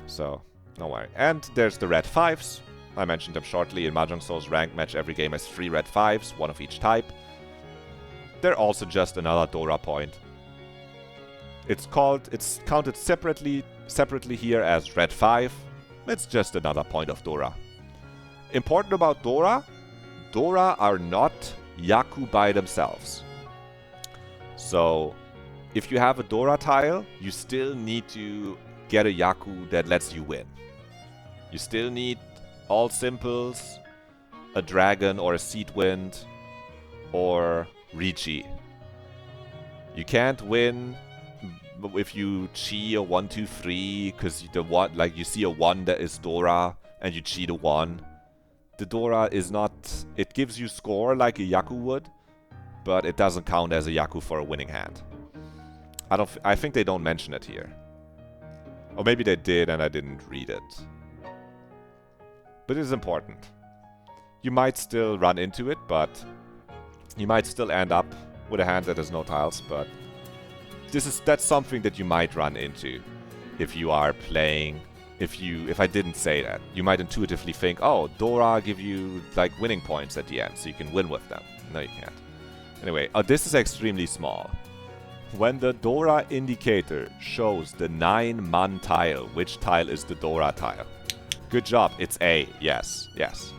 So, no worry. And there's the red 5s. I mentioned them shortly. In Mahjong Soul's ranked match, every game has 3 red 5s, 1 of each type. They're also just another Dora point. It's counted separately here as red 5. It's just another point of Dora. Important about Dora are not Yaku by themselves. So, if you have a Dora tile, you still need to get a Yaku that lets you win. You still need all simples, a dragon or a seed wind, or Riichi. You can't win if you chi a 1, 2, 3, because you see a 1 that is Dora and you chi the 1. The Dora is not, it gives you score like a Yaku would, but it doesn't count as a Yaku for a winning hand. I think they don't mention it here. Or maybe they did and I didn't read it. But it is important. You might still run into it, but you might still end up with a hand that has no tiles, but that's something that you might run into if you are playing. If I didn't say that, you might intuitively think, oh, Dora give you like winning points at the end, so you can win with them. No, you can't. Anyway, this is extremely small. When the Dora indicator shows the 9-man tile, which tile is the Dora tile? Good job, it's A. Yes, yes.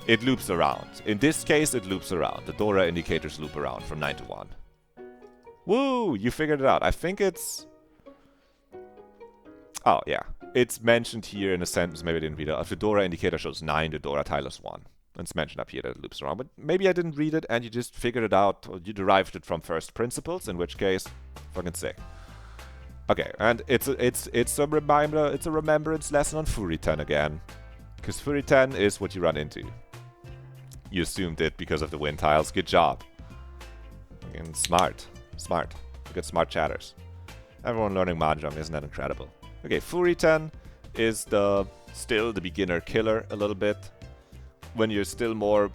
It loops around. In this case, it loops around. The Dora indicators loop around from 9 to 1. Woo! You figured it out. I think it's... Oh, yeah. It's mentioned here in a sentence, maybe I didn't read it. If the Dora indicator shows 9, the Dora tile is 1. It's mentioned up here that it loops around. But maybe I didn't read it and you just figured it out, or you derived it from first principles, in which case, fucking sick. Okay, and it's a reminder, it's a remembrance lesson on Furiten again. Because Furiten is what you run into. You assumed it because of the wind tiles. Good job. And smart. Smart. You got smart chatters. Everyone learning Mahjong, isn't that incredible? Okay, Furiten is still the beginner killer a little bit. When you're still more,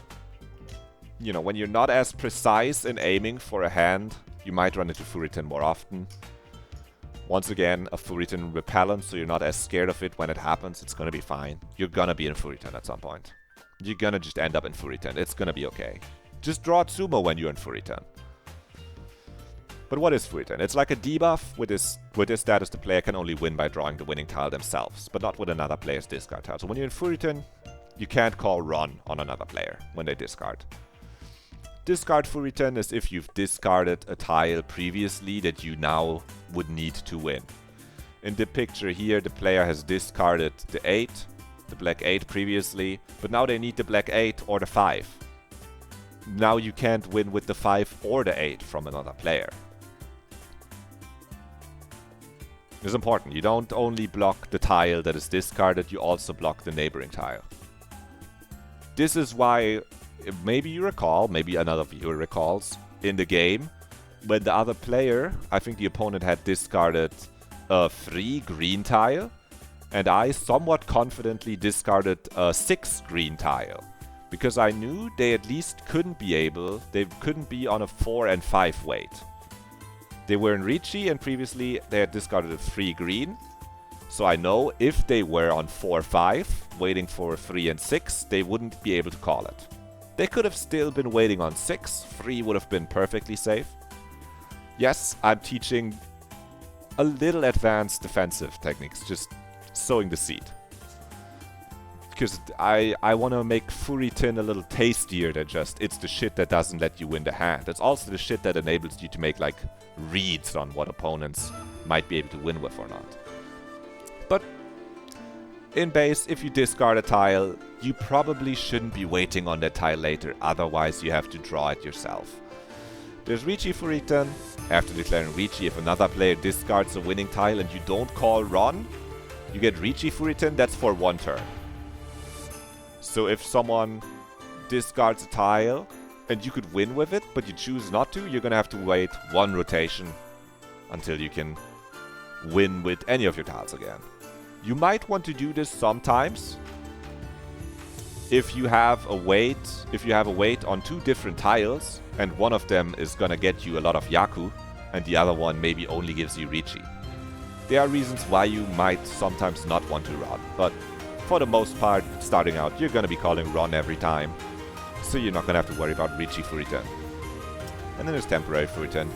when you're not as precise in aiming for a hand, you might run into Furiten more often. Once again, a Furiten repellent, so you're not as scared of it when it happens. It's gonna be fine. You're gonna be in Furiten at some point. You're gonna just end up in Furiten. It's gonna be okay. Just draw Tsumo when you're in Furiten. But what is Furiten? It's like a debuff. With this status, the player can only win by drawing the winning tile themselves, but not with another player's discard tile. So when you're in Furiten, you can't call run on another player when they discard. Discard Furiten is if you've discarded a tile previously that you now would need to win. In the picture here, the player has discarded the 8, the black 8 previously, but now they need the black 8 or the 5. Now you can't win with the 5 or the 8 from another player. It's important. You don't only block the tile that is discarded, you also block the neighboring tile. This is why, maybe you recall, maybe another viewer recalls, in the game, when the other player, I think the opponent had discarded a 3 green tile, and I somewhat confidently discarded a 6 green tile. Because I knew they at least couldn't be on a 4 and 5 weight. They were in Riichi, and previously they had discarded a 3 green. So I know if they were on 4-5, waiting for 3 and 6, they wouldn't be able to call it. They could have still been waiting on 6, 3 would have been perfectly safe. Yes, I'm teaching a little advanced defensive techniques, just sowing the seed. because I want to make Furitin a little tastier than just it's the shit that doesn't let you win the hand. It's also the shit that enables you to make like reads on what opponents might be able to win with or not. But in base, if you discard a tile, you probably shouldn't be waiting on that tile later, otherwise you have to draw it yourself. There's Riichi Furitin. After declaring Riichi, if another player discards a winning tile and you don't call Ron, you get Riichi Furitin, that's for 1 turn. So if someone discards a tile and you could win with it, but you choose not to, you're gonna have to wait 1 rotation until you can win with any of your tiles again. You might want to do this sometimes if you have a wait on 2 different tiles and one of them is gonna get you a lot of Yaku and the other one maybe only gives you Riichi. There are reasons why you might sometimes not want to run, but for the most part, starting out, you're gonna be calling Ron every time, so you're not gonna have to worry about Riichi Furitin. And then there's temporary Furitin,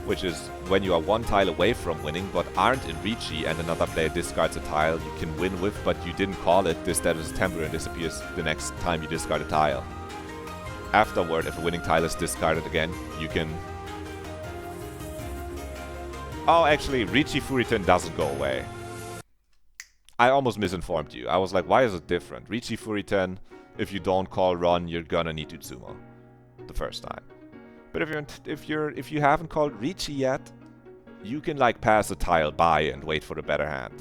which is when you are 1 tile away from winning but aren't in Riichi and another player discards a tile you can win with but you didn't call it, this status is temporary and disappears the next time you discard a tile. Afterward, if a winning tile is discarded again, you can... Oh, actually, Riichi Furitin doesn't go away. I almost misinformed you. I was like, why is it different? Riichi Furitin, if you don't call Ron, you're gonna need to Tsumo the first time. But if you haven't called Riichi yet, you can like pass a tile by and wait for a better hand.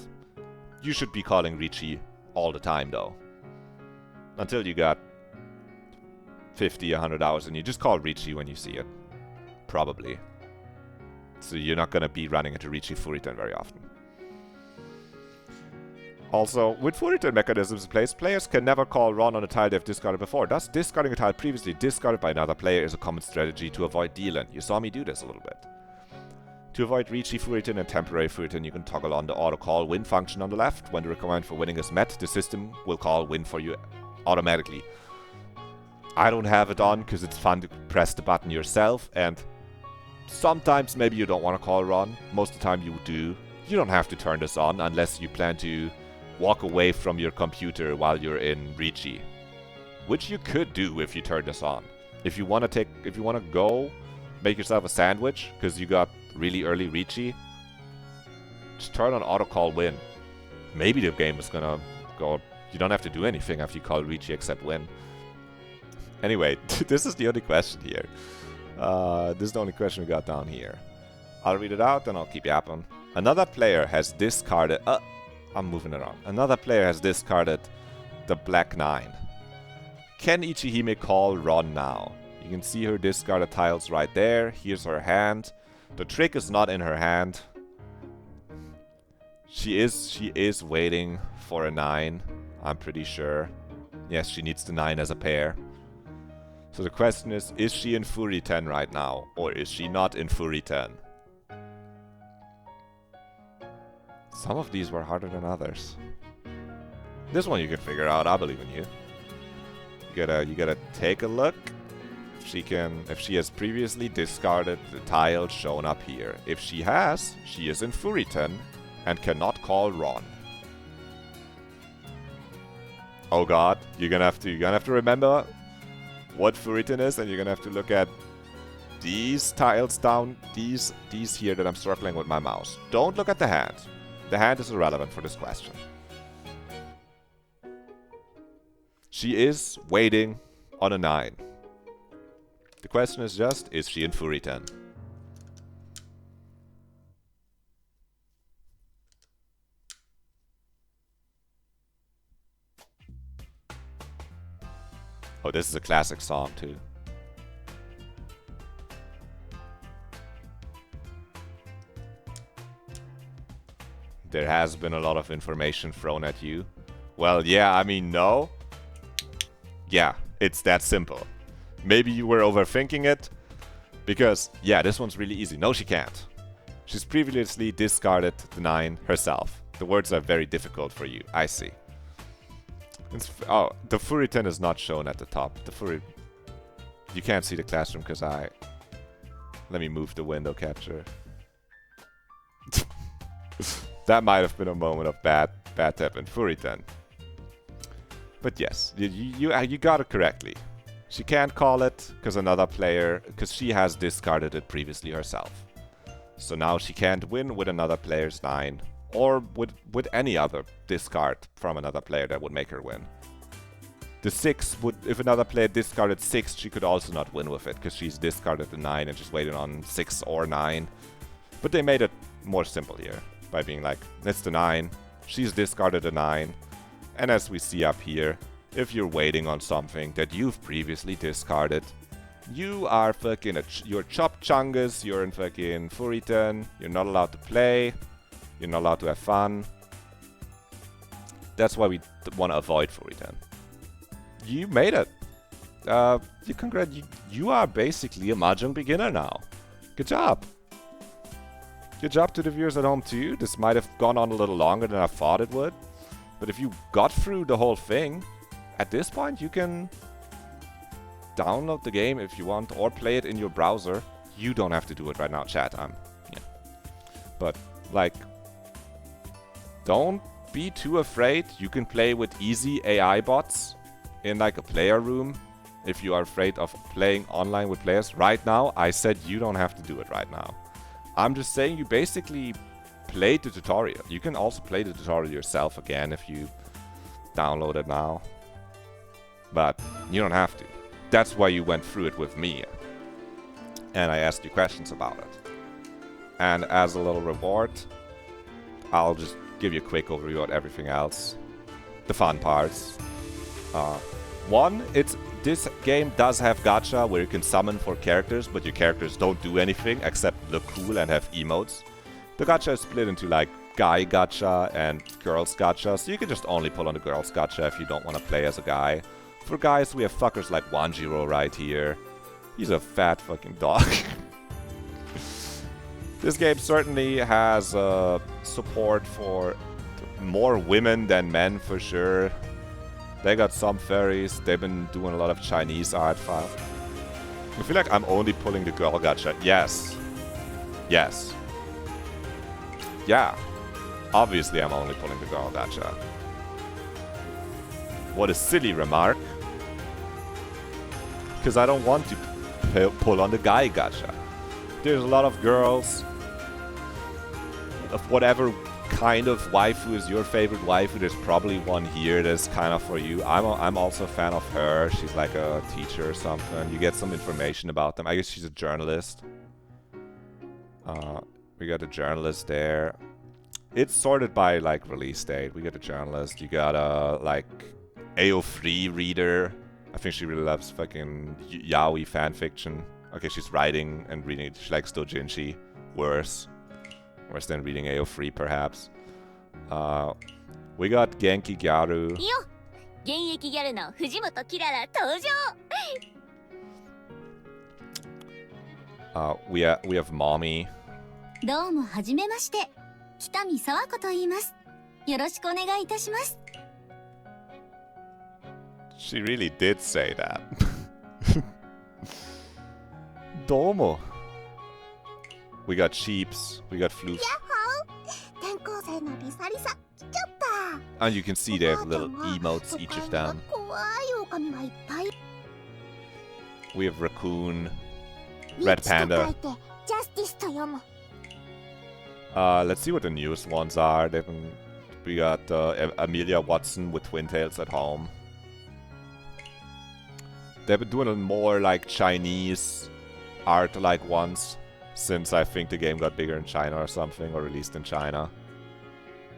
You should be calling Riichi all the time though. Until you got 50, 100 hours and you just call Riichi when you see it. Probably. So you're not gonna be running into Riichi Furitin very often. Also, with Furitin mechanisms in place, players can never call Ron on a tile they've discarded before. Thus, discarding a tile previously discarded by another player is a common strategy to avoid dealing. You saw me do this a little bit. To avoid Riichi Furitin and temporary Furitin, you can toggle on the auto-call win function on the left. When the requirement for winning is met, the system will call win for you automatically. I don't have it on because it's fun to press the button yourself, and sometimes maybe you don't want to call Ron. Most of the time you do. You don't have to turn this on unless you plan to walk away from your computer while you're in Riichi, which you could do if you turn this on. If you want to go make yourself a sandwich because you got really early Riichi, just turn on auto call win. Maybe the game is gonna go. You don't have to do anything after you call Riichi except win. Anyway, this is the only question here. This is the only question we got down here. I'll read it out and I'll keep yapping. Another player has discarded. I'm moving around. Another player has discarded the Black 9. Can Ichihime call Ron now? You can see her discarded tiles right there. Here's her hand. The trick is not in her hand. She is waiting for a 9. I'm pretty sure. Yes, she needs the 9 as a pair. So the question is she in Furitin right now? Or is she not in Furitin? Some of these were harder than others. This one you can figure out. I believe in you. You gotta take a look. If she has previously discarded the tile shown up here. If she has, she is in Furitin and cannot call Ron. Oh god, you're gonna have to remember what Furitin is, and you're gonna have to look at these tiles down, these here that I'm circling with my mouse. Don't look at the hand. The hand is irrelevant for this question. She is waiting on a 9. The question is just, is she in Furitin? Oh, this is a classic song too. There has been a lot of information thrown at you. Well, yeah, I mean, no. Yeah, it's that simple. Maybe you were overthinking it. Because, yeah, this one's really easy. No, she can't. She's previously discarded the 9 herself. The words are very difficult for you. I see. Oh, the Furitin is not shown at the top. You can't see the classroom because Let me move the window capture. That might have been a moment of bad tap in Furitin. But yes, you got it correctly. She can't call it because she has discarded it previously herself. So now she can't win with another player's 9, or with any other discard from another player that would make her win. The 6 would, if another player discarded 6, she could also not win with it, because she's discarded the 9 and just waited on 6 or 9. But they made it more simple here, by being like, it's the 9, she's discarded a 9, and as we see up here, if you're waiting on something that you've previously discarded, you are fucking you're Chop Chungus, you're in fucking Furitan, you're not allowed to play, you're not allowed to have fun. That's why we want to avoid Furitan. You made it. You are basically a Mahjong beginner now. Good job. Good job to the viewers at home too. This might have gone on a little longer than I thought it would. But if you got through the whole thing, at this point you can download the game if you want, or play it in your browser. You don't have to do it right now, chat. Yeah. But, like, don't be too afraid. You can play with easy AI bots in, like, a player room if you are afraid of playing online with players. Right now, I said you don't have to do it right now. I'm just saying you basically played the tutorial. You can also play the tutorial yourself again if you download it now. But you don't have to. That's why you went through it with me. And I asked you questions about it. And as a little reward, I'll just give you a quick overview of everything else. The fun parts. One, this game does have gacha where you can summon for characters, but your characters don't do anything except look cool and have emotes. The gacha is split into like guy gacha and girls gacha, so you can just only pull on the girls gacha if you don't want to play as a guy. For guys, we have fuckers like Wanjiro right here. He's a fat fucking dog. This game certainly has support for more women than men for sure. They got some fairies. They've been doing a lot of Chinese art file. I feel like I'm only pulling the girl gacha. Yes. Yes. Yeah. Obviously I'm only pulling the girl gacha. What a silly remark. Because I don't want to pull on the guy gacha. There's a lot of girls of whatever kind of waifu is your favorite waifu. There's probably one here that's kind of for you. I'm also a fan of her. She's like a teacher or something. You get some information about them. I guess she's a journalist. We got a journalist there. It's sorted by like release date. We got a journalist. You got a like AO3 reader. I think she really loves fucking yaoi fanfiction. Okay, she's writing and reading it. She likes doujinshi. Worse than reading AO3 perhaps. We got Genki Gyaru. We have Mommy. どうもはじめまして。北見沢子と言います。よろしくお願いいたします。 She really did say that. Domo. We got sheeps. We got flutes. And you can see they have little emotes, each of them. We have raccoon. Red panda. Let's see what the newest ones are. We got Amelia Watson with twin tails at home. They've been doing a more like Chinese art-like ones since I think the game got bigger in China or something, or released in China.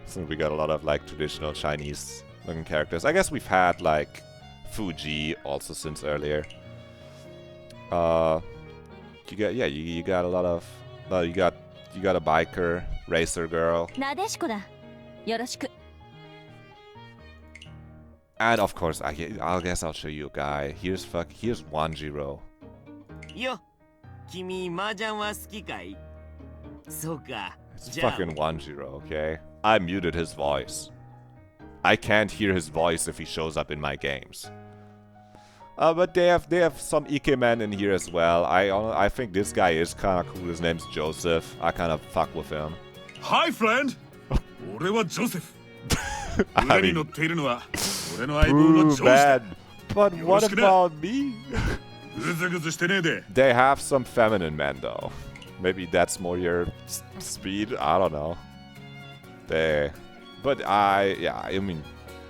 So we got a lot of like traditional Chinese looking characters. I guess we've had like Fuji also since earlier. You got a lot of you got a biker racer girl. And of course, I guess I'll show you a guy. Here's Wanjiro. Yo, kimi mahjong wa suki kai? So ka. It's fucking Wanjiro, okay? I muted his voice. I can't hear his voice if he shows up in my games. But they have some Ikemen in here as well. I think this guy is kind of cool. His name's Joseph. I kind of fuck with him. Hi, friend. 俺はジョセフ。I 上に乗 mean, っているのは俺の相棒の ooh, 上司だ man. But what about me? ぐずぐずしてねえで They have some feminine men, though. Maybe that's more your speed. I don't know. But yeah, I mean,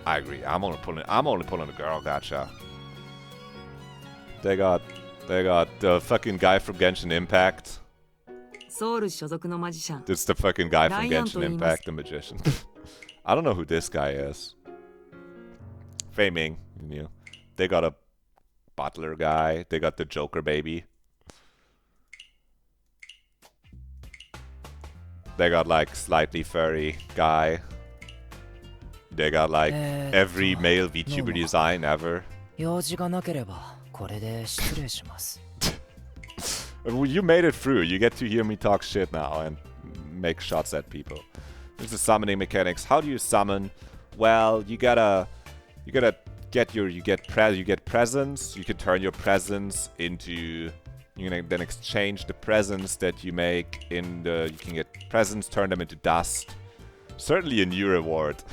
I agree. I'm only pulling a girl. Gotcha. They got the fucking guy from Genshin Impact. ソウル所属のマジシャン It's the fucking guy from Ryan Genshin to Impact, the magician. I don't know who this guy is. Fei Ming, you know. They got a butler guy. They got the Joker baby. They got like slightly furry guy. They got like every male VTuber design ever. 用事がなければこれで失礼します Well, you made it through. You get to hear me talk shit now and make shots at people. This is summoning mechanics. How do you summon? Well, you get presents. You can turn your presents into. You can then exchange the presents that you make in the. You can get presents, turn them into dust. Certainly a new reward.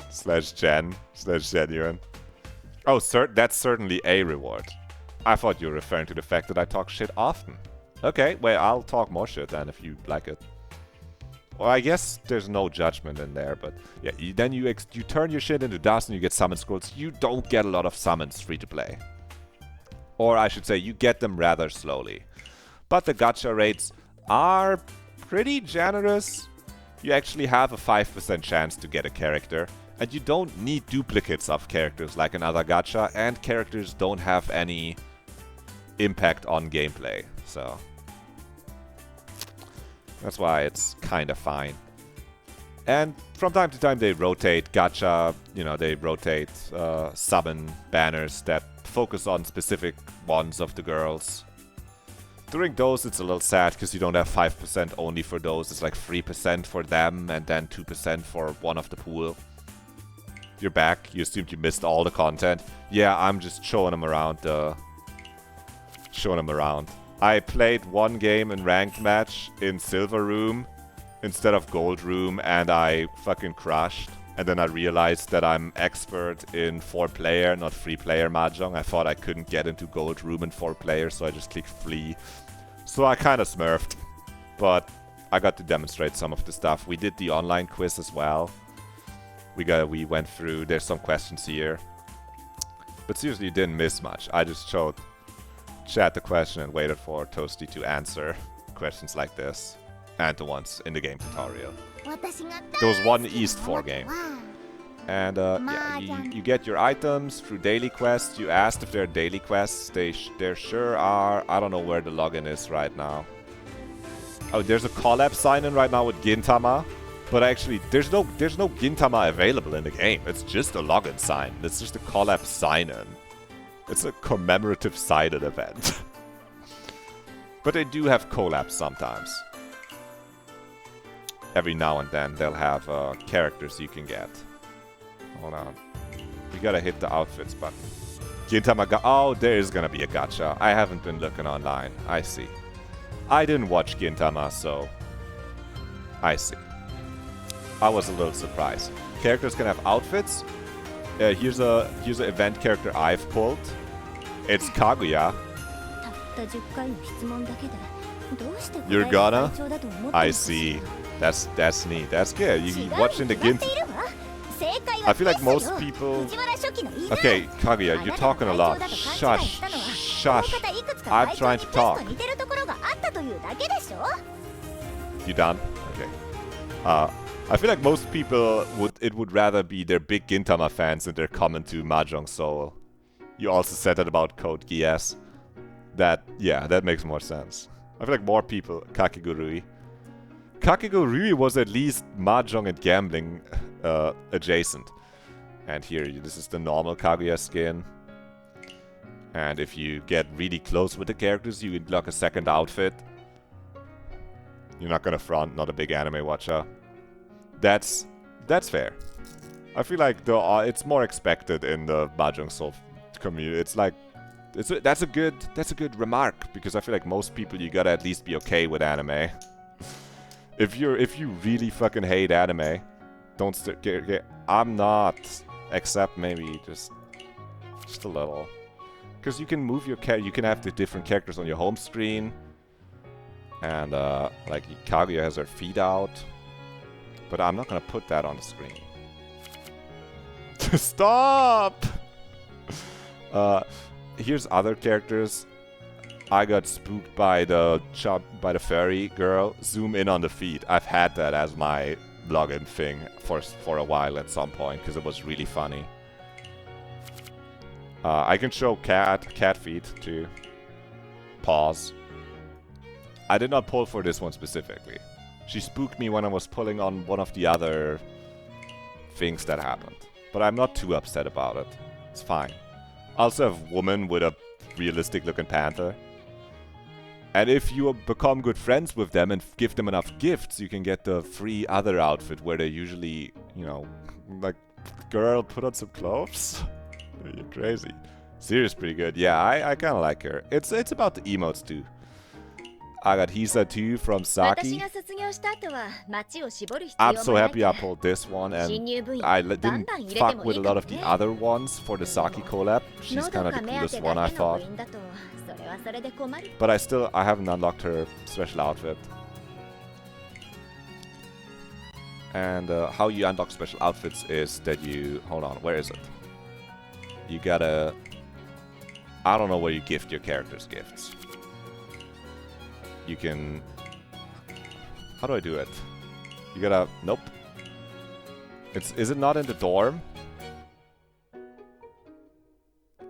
/genuine. Oh, that's certainly a reward. I thought you were referring to the fact that I talk shit often. Okay, well, I'll talk more shit then if you like it. Well, I guess there's no judgment in there, but yeah, then you turn your shit into dust and you get summon scrolls. You don't get a lot of summons free to play. Or I should say, you get them rather slowly. But the gacha rates are pretty generous. You actually have a 5% chance to get a character. And you don't need duplicates of characters like another gacha, and characters don't have any impact on gameplay. So that's why it's kind of fine. And from time to time they rotate gacha, they rotate summon banners that focus on specific ones of the girls. During those it's a little sad because you don't have 5% only for those. It's like 3% for them and then 2% for one of the pool. You're back. You assumed you missed all the content. Yeah, I'm just showing them around. I played one game in ranked match in Silver Room instead of Gold Room, and I fucking crushed. And then I realized that I'm expert in 4-player, not 3-player Mahjong. I thought I couldn't get into Gold Room in 4-player, so I just clicked flee. So I kind of smurfed. But I got to demonstrate some of the stuff. We did the online quiz as well. We went through, there's some questions here. But seriously, you didn't miss much. I just showed chat the question and waited for Toasty to answer questions like this. And the ones in the game tutorial. There was one East 4 game. And yeah, you get your items through daily quests. You asked if there are daily quests. There sure are. I don't know where the login is right now. Oh, there's a collab sign-in right now with Gintama. But actually, there's no Gintama available in the game. It's just a login sign. It's just a collab sign-in. It's a commemorative sign-in event. But they do have collabs sometimes. Every now and then they'll have characters you can get. Hold on. We gotta hit the outfits button. Gintama oh, there is gonna be a gacha. I haven't been looking online. I see. I didn't watch Gintama, so I see. I was a little surprised. Characters can have outfits. Here's an event character I've pulled. It's Kaguya. You're gonna? I see. That's neat. That's good. You watching the Gintama. I feel like most people... Okay, Kaguya, you're talking a lot. Shush. Shush. I'm trying to talk. You done? Okay. I feel like most people would rather be their big Gintama fans than they're coming to Mahjong Soul. You also said that about Code Geass. That makes more sense. I feel like more people... Kakegurui. Kakegurui was at least Mahjong and gambling adjacent. And here, this is the normal Kaguya skin. And if you get really close with the characters, you unlock a second outfit. You're not gonna front, not a big anime watcher. That's fair. I feel like it's more expected in the Mahjong Soul community. It's like that's a good remark, because I feel like most people, you gotta at least be okay with anime. If you really fucking hate anime, Don't I'm not. Except maybe just a little. Because you can move your you can have the different characters on your home screen. And, like, Kaguya has her feet out. But I'm not gonna put that on the screen. Stop! Here's other characters. I got spooked by the fairy girl. Zoom in on the feet. I've had that as my login thing for a while at some point because it was really funny. I can show cat feet too. Paws. I did not pull for this one specifically. She spooked me when I was pulling on one of the other things that happened. But I'm not too upset about it. It's fine. I also have woman with a realistic looking panther. And if you become good friends with them and give them enough gifts, you can get the free other outfit where they usually, you know, like, girl, put on some clothes? You're crazy. Siri's pretty good. Yeah, I kind of like her. It's about the emotes too. I got Hisa too from Saki. I'm so happy I pulled this one, and I didn't fuck with a lot of the other ones for the Saki collab. She's kind of the coolest one, I thought. But I haven't unlocked her special outfit. And how you unlock special outfits is that you... Hold on, where is it? You gotta... I don't know where you gift your characters gifts. You can... How do I do it? You gotta... Nope. Is it not in the dorm?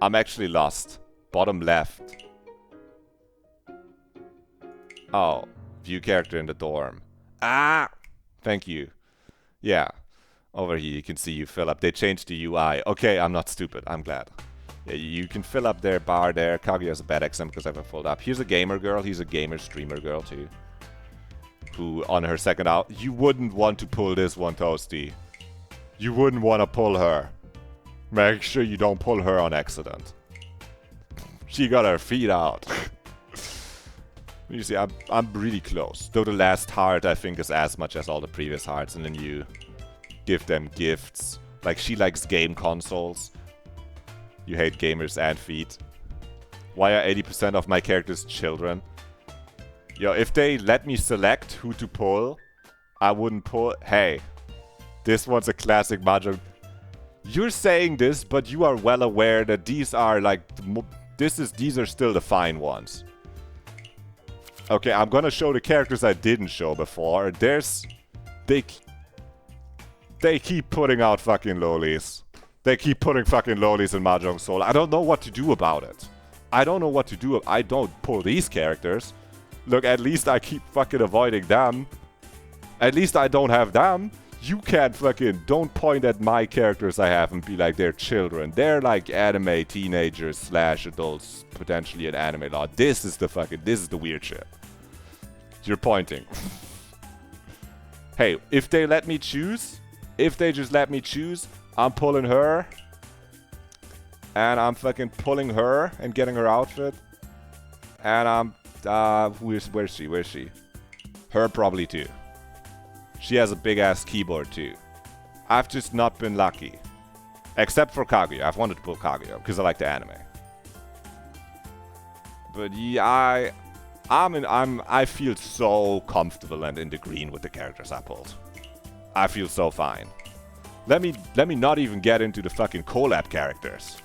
I'm actually lost. Bottom left. Oh. View character in the dorm. Ah! Thank you. Yeah. Over here you can see you fill up. They changed the UI. Okay, I'm not stupid. I'm glad. Yeah, you can fill up their bar there. Kaguya has a bad example because I haven't filled up. Here's a gamer girl. He's a gamer streamer girl too. Who on her second out... You wouldn't want to pull this one, Toasty. You wouldn't want to pull her. Make sure you don't pull her on accident. She got her feet out. You see, I'm really close. Though the last heart, I think, is as much as all the previous hearts. And then you give them gifts. Like, she likes game consoles. You hate gamers and feet. Why are 80% of my characters children? Yo, if they let me select who to pull, I wouldn't pull... Hey, this one's a classic Mahjong. You're saying this, but you are well aware that these are like... These are still the fine ones. Okay, I'm gonna show the characters I didn't show before. They keep putting out fucking lolis. They keep putting fucking lolis in Mahjong Soul. I don't know what to do about it. I don't know what to do. I don't pull these characters. Look, at least I keep fucking avoiding them. At least I don't have them. You can't fucking... Don't point at my characters I have and be like they're children. They're like anime teenagers / adults. Potentially an anime law. This is the weird shit. You're pointing. Hey, if they let me choose... If they just let me choose... I'm pulling her. And I'm fucking pulling her and getting her outfit. And I'm... where's she? Where's she? Her probably too. She has a big-ass keyboard too. I've just not been lucky. Except for Kaguya. I've wanted to pull Kaguya because I like the anime. But yeah, I feel so comfortable and in the green with the characters I pulled. I feel so fine. Let me not even get into the fucking collab characters.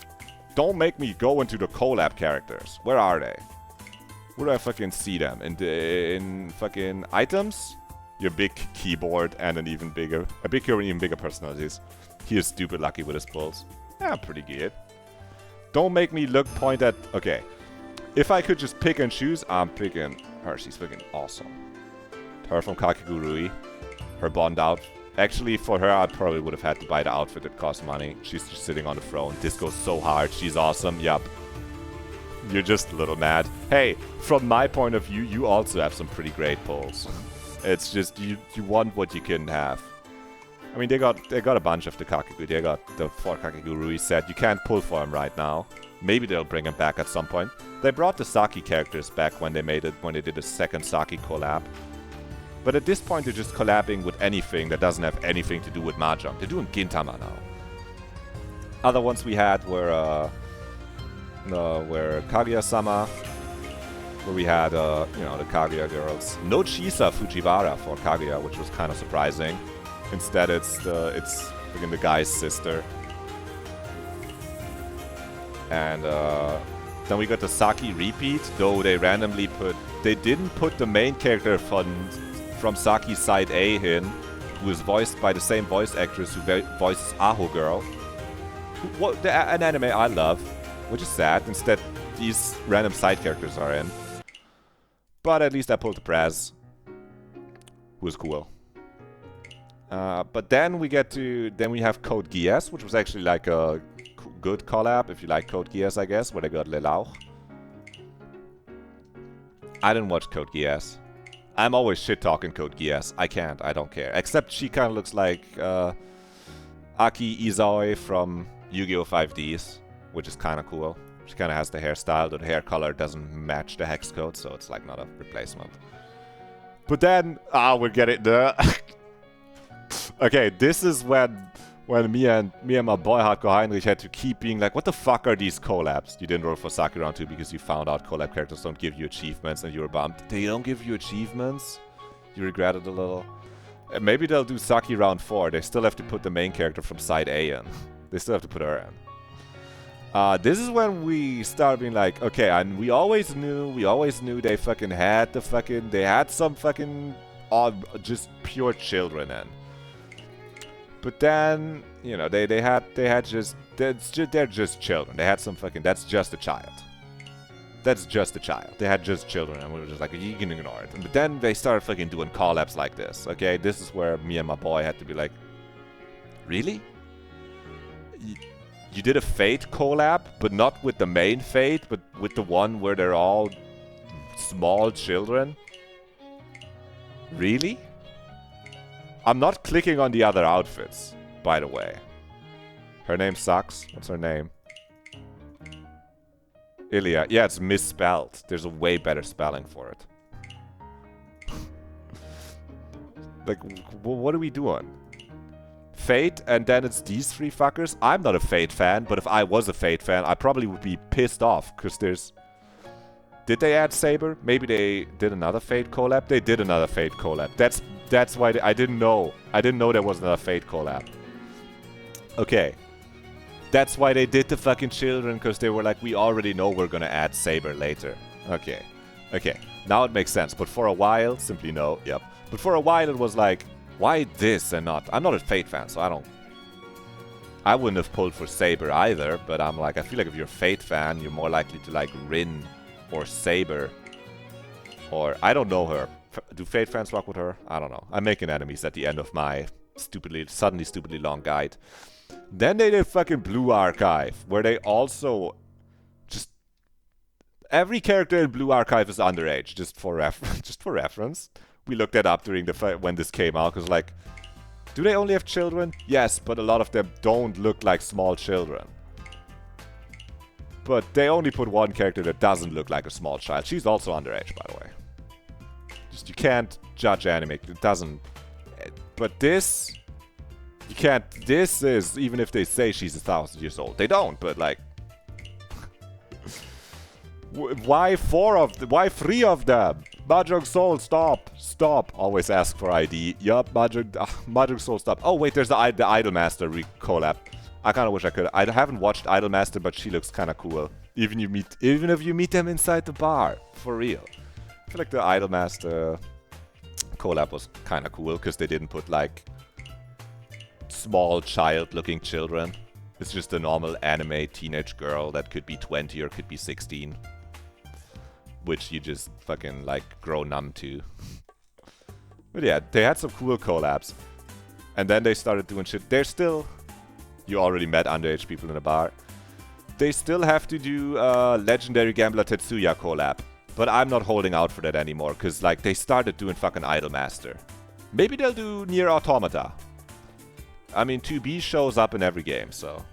Don't make me go into the collab characters. Where are they? Where do I fucking see them? In fucking items? Your big keyboard and an even bigger personalities. He is stupid lucky with his pulls. Yeah, pretty good. Don't make me point at... Okay. If I could just pick and choose, I'm picking her. She's fucking awesome. Her from Kakegurui. Her Bond out. Actually, for her, I probably would have had to buy the outfit that cost money. She's just sitting on the throne. This goes so hard. She's awesome. Yup. You're just a little mad. Hey, from my point of view, you also have some pretty great pulls. It's just, you want what you couldn't have. I mean, they got a bunch of the Kakegurui. They got the 4 Kakegurui set. You can't pull for them right now. Maybe they'll bring them back at some point. They brought the Saki characters back when they did a second Saki collab. But at this point, they're just collabing with anything that doesn't have anything to do with Mahjong. They're doing Gintama now. Other ones we had were Kaguya-sama, where we had, you know, the Kaguya girls. No Chisa Fujiwara for Kaguya, which was kind of surprising. Instead, it's freaking the guy's sister. And then we got the Saki repeat, though they randomly they didn't put the main character from Saki's side A in, who is voiced by the same voice actress who voices Aho Girl. An anime I love, which is sad. Instead, these random side characters are in. But at least I pulled the Prez, who is cool. But then we have Code Geass, which was actually like a good collab, if you like Code Geass, I guess, where they got Lelauch. I didn't watch Code Geass. I'm always shit-talking Code Geass. I can't. I don't care. Except she kind of looks like Aki Izaoi from Yu-Gi-Oh! 5Ds, which is kind of cool. She kind of has the hairstyle, though the hair color doesn't match the hex code, so it's like not a replacement. But then, we're getting there. Okay, this is when me and my boy Hardcore Heinrich had to keep being like, what the fuck are these collabs? You didn't roll for Saki round 2 because you found out collab characters don't give you achievements and you were bummed. They don't give you achievements? You regret it a little? Maybe they'll do Saki round 4. They still have to put the main character from side A in. They still have to put her in. This is when we started being like, okay, and we always knew they fucking had they had some fucking just pure children in. But then, you know, they're just children. They had some fucking, that's just a child. That's just a child. They had just children, and we were just like, you can ignore it. But then they started fucking doing collabs like this, okay? This is where me and my boy had to be like, really? You did a Fate collab, but not with the main Fate, but with the one where they're all small children? Really? I'm not clicking on the other outfits, by the way. Her name sucks. What's her name? Ilya. Yeah, it's misspelled. There's a way better spelling for it. Like, what are we doing? Fate, and then it's these three fuckers? I'm not a Fate fan, but if I was a Fate fan, I probably would be pissed off, because there's... Did they add Saber? Maybe they did another Fate collab? They did another Fate collab. That's why I didn't know. I didn't know there was another Fate collab. Okay. That's why they did the fucking children, because they were like, we already know we're gonna add Saber later. Okay. Okay. Now it makes sense. But for a while, simply no. Yep. But for a while it was like, why this and not? I'm not a Fate fan, so I wouldn't have pulled for Saber either, but I'm like, I feel like if you're a Fate fan, you're more likely to like Rin or Saber. Or, I don't know her. Do Fate fans rock with her? I don't know. I'm making enemies at the end of my suddenly stupidly long guide. Then they did fucking Blue Archive, where they also just... Every character in Blue Archive is underage, just for reference. We looked that up during when this came out, because like, do they only have children? Yes, but a lot of them don't look like small children. But they only put one character that doesn't look like a small child. She's also underage, by the way. Just, you can't judge anime. It doesn't... But this... You can't... This is... Even if they say she's 1,000 years old. They don't, but like... Why three of them? Mahjong Soul, stop! Stop! Always ask for ID. Yup, Mahjong Soul, stop. Oh wait, there's the Idolmaster collab. I kind of wish I could. I haven't watched Idolmaster, but she looks kind of cool. Even if you meet them inside the bar, for real. I feel like the Idolmaster collab was kind of cool because they didn't put like small child-looking children. It's just a normal anime teenage girl that could be 20 or could be 16. Which you just fucking like grow numb to. But yeah, they had some cool collabs. And then they started doing shit. They're still... You already met underage people in a bar. They still have to do Legendary Gambler Tetsuya collab. But I'm not holding out for that anymore, because like they started doing fucking Idolmaster. Maybe they'll do Nier Automata. I mean, 2B shows up in every game, so...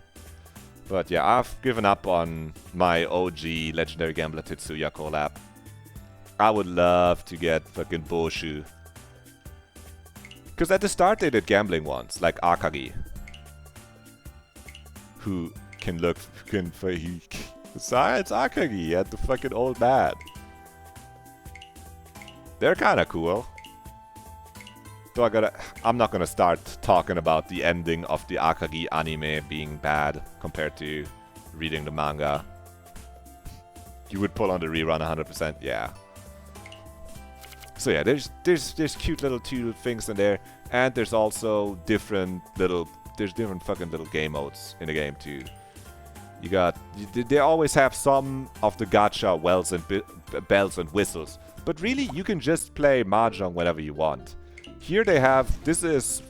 But yeah, I've given up on my OG Legendary Gambler Tetsuya collab. I would love to get fucking Boshu Because at the start they did gambling ones, like Akagi. Who can look, Science Akagi at the fucking old man. They're kinda cool. So I'm not gonna start talking about the ending of the Akagi anime being bad compared to reading the manga. You would pull on the rerun 100%, yeah. So yeah, there's cute little two things in there, and there's also different fucking little game modes in the game too. They always have some of the gacha bells and whistles, but really you can just play Mahjong whenever you want. Here they have, this is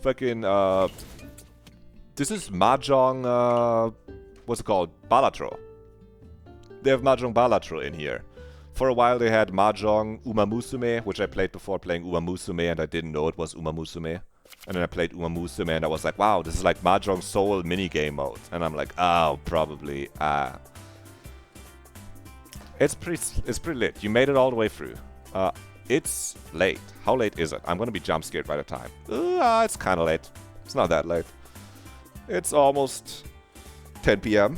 Mahjong, what's it called? Balatro. They have Mahjong Balatro in here. For a while they had Mahjong Umamusume, which I played before playing Umamusume, and I didn't know it was Umamusume. And then I played Umamusume and I was like, wow, this is like Mahjong Soul minigame mode. And I'm like, oh, probably. It's pretty lit. You made it all the way through. It's late. How late is it? I'm gonna be jump scared by the time. It's kind of late. It's not that late. It's almost 10 p.m.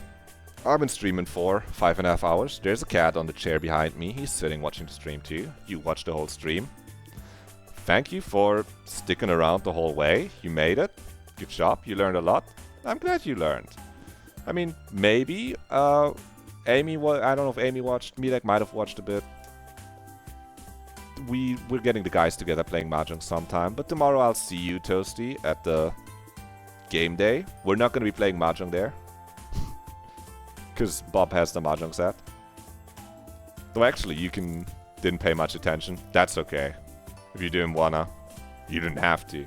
I've been streaming for 5.5 hours. There's a cat on the chair behind me. He's sitting watching the stream too. You watched the whole stream. Thank you for sticking around the whole way. You made it. Good job. You learned a lot. I'm glad you learned. I mean, maybe Amy. I don't know if Amy watched. Milek might have watched a bit. We're getting the guys together playing Mahjong sometime. But tomorrow I'll see you, Toasty, at the game day. We're not going to be playing Mahjong there. Because Bob has the Mahjong set. Though actually, didn't pay much attention. That's okay. If you didn't wanna, you didn't have to.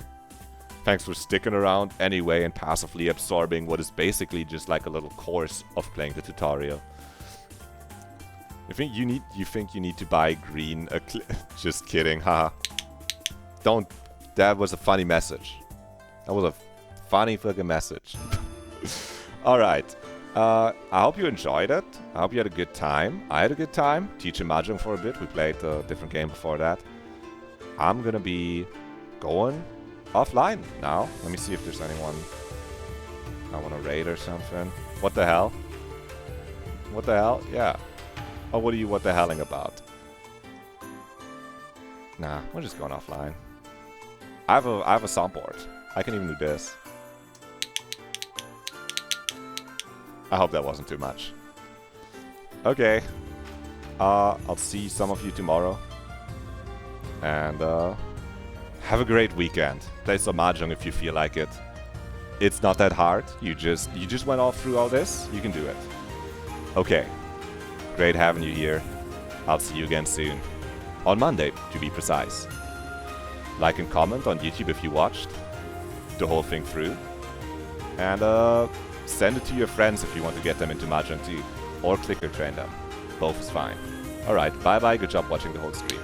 Thanks for sticking around anyway and passively absorbing what is basically just like a little course of playing the tutorial. You think you need to buy green? Just kidding, haha. Don't. That was a funny message. That was a funny fucking message. All right. I hope you enjoyed it. I hope you had a good time. I had a good time teaching Mahjong for a bit. We played a different game before that. I'm gonna be going offline now. Let me see if there's anyone I want to raid or something. What the hell? What the hell? Yeah. Oh, what are you what the helling about? Nah, we're just going offline. I have a soundboard. I can even do this. I hope that wasn't too much. Okay. I'll see some of you tomorrow. And have a great weekend. Play some Mahjong if you feel like it. It's not that hard. You just went all through all this. You can do it. Okay. Great having you here. I'll see you again soon. On Monday, to be precise. Like and comment on YouTube if you watched the whole thing through. And send it to your friends if you want to get them into Mahjong too. Or clicker train them. Both is fine. Alright, bye bye. Good job watching the whole stream.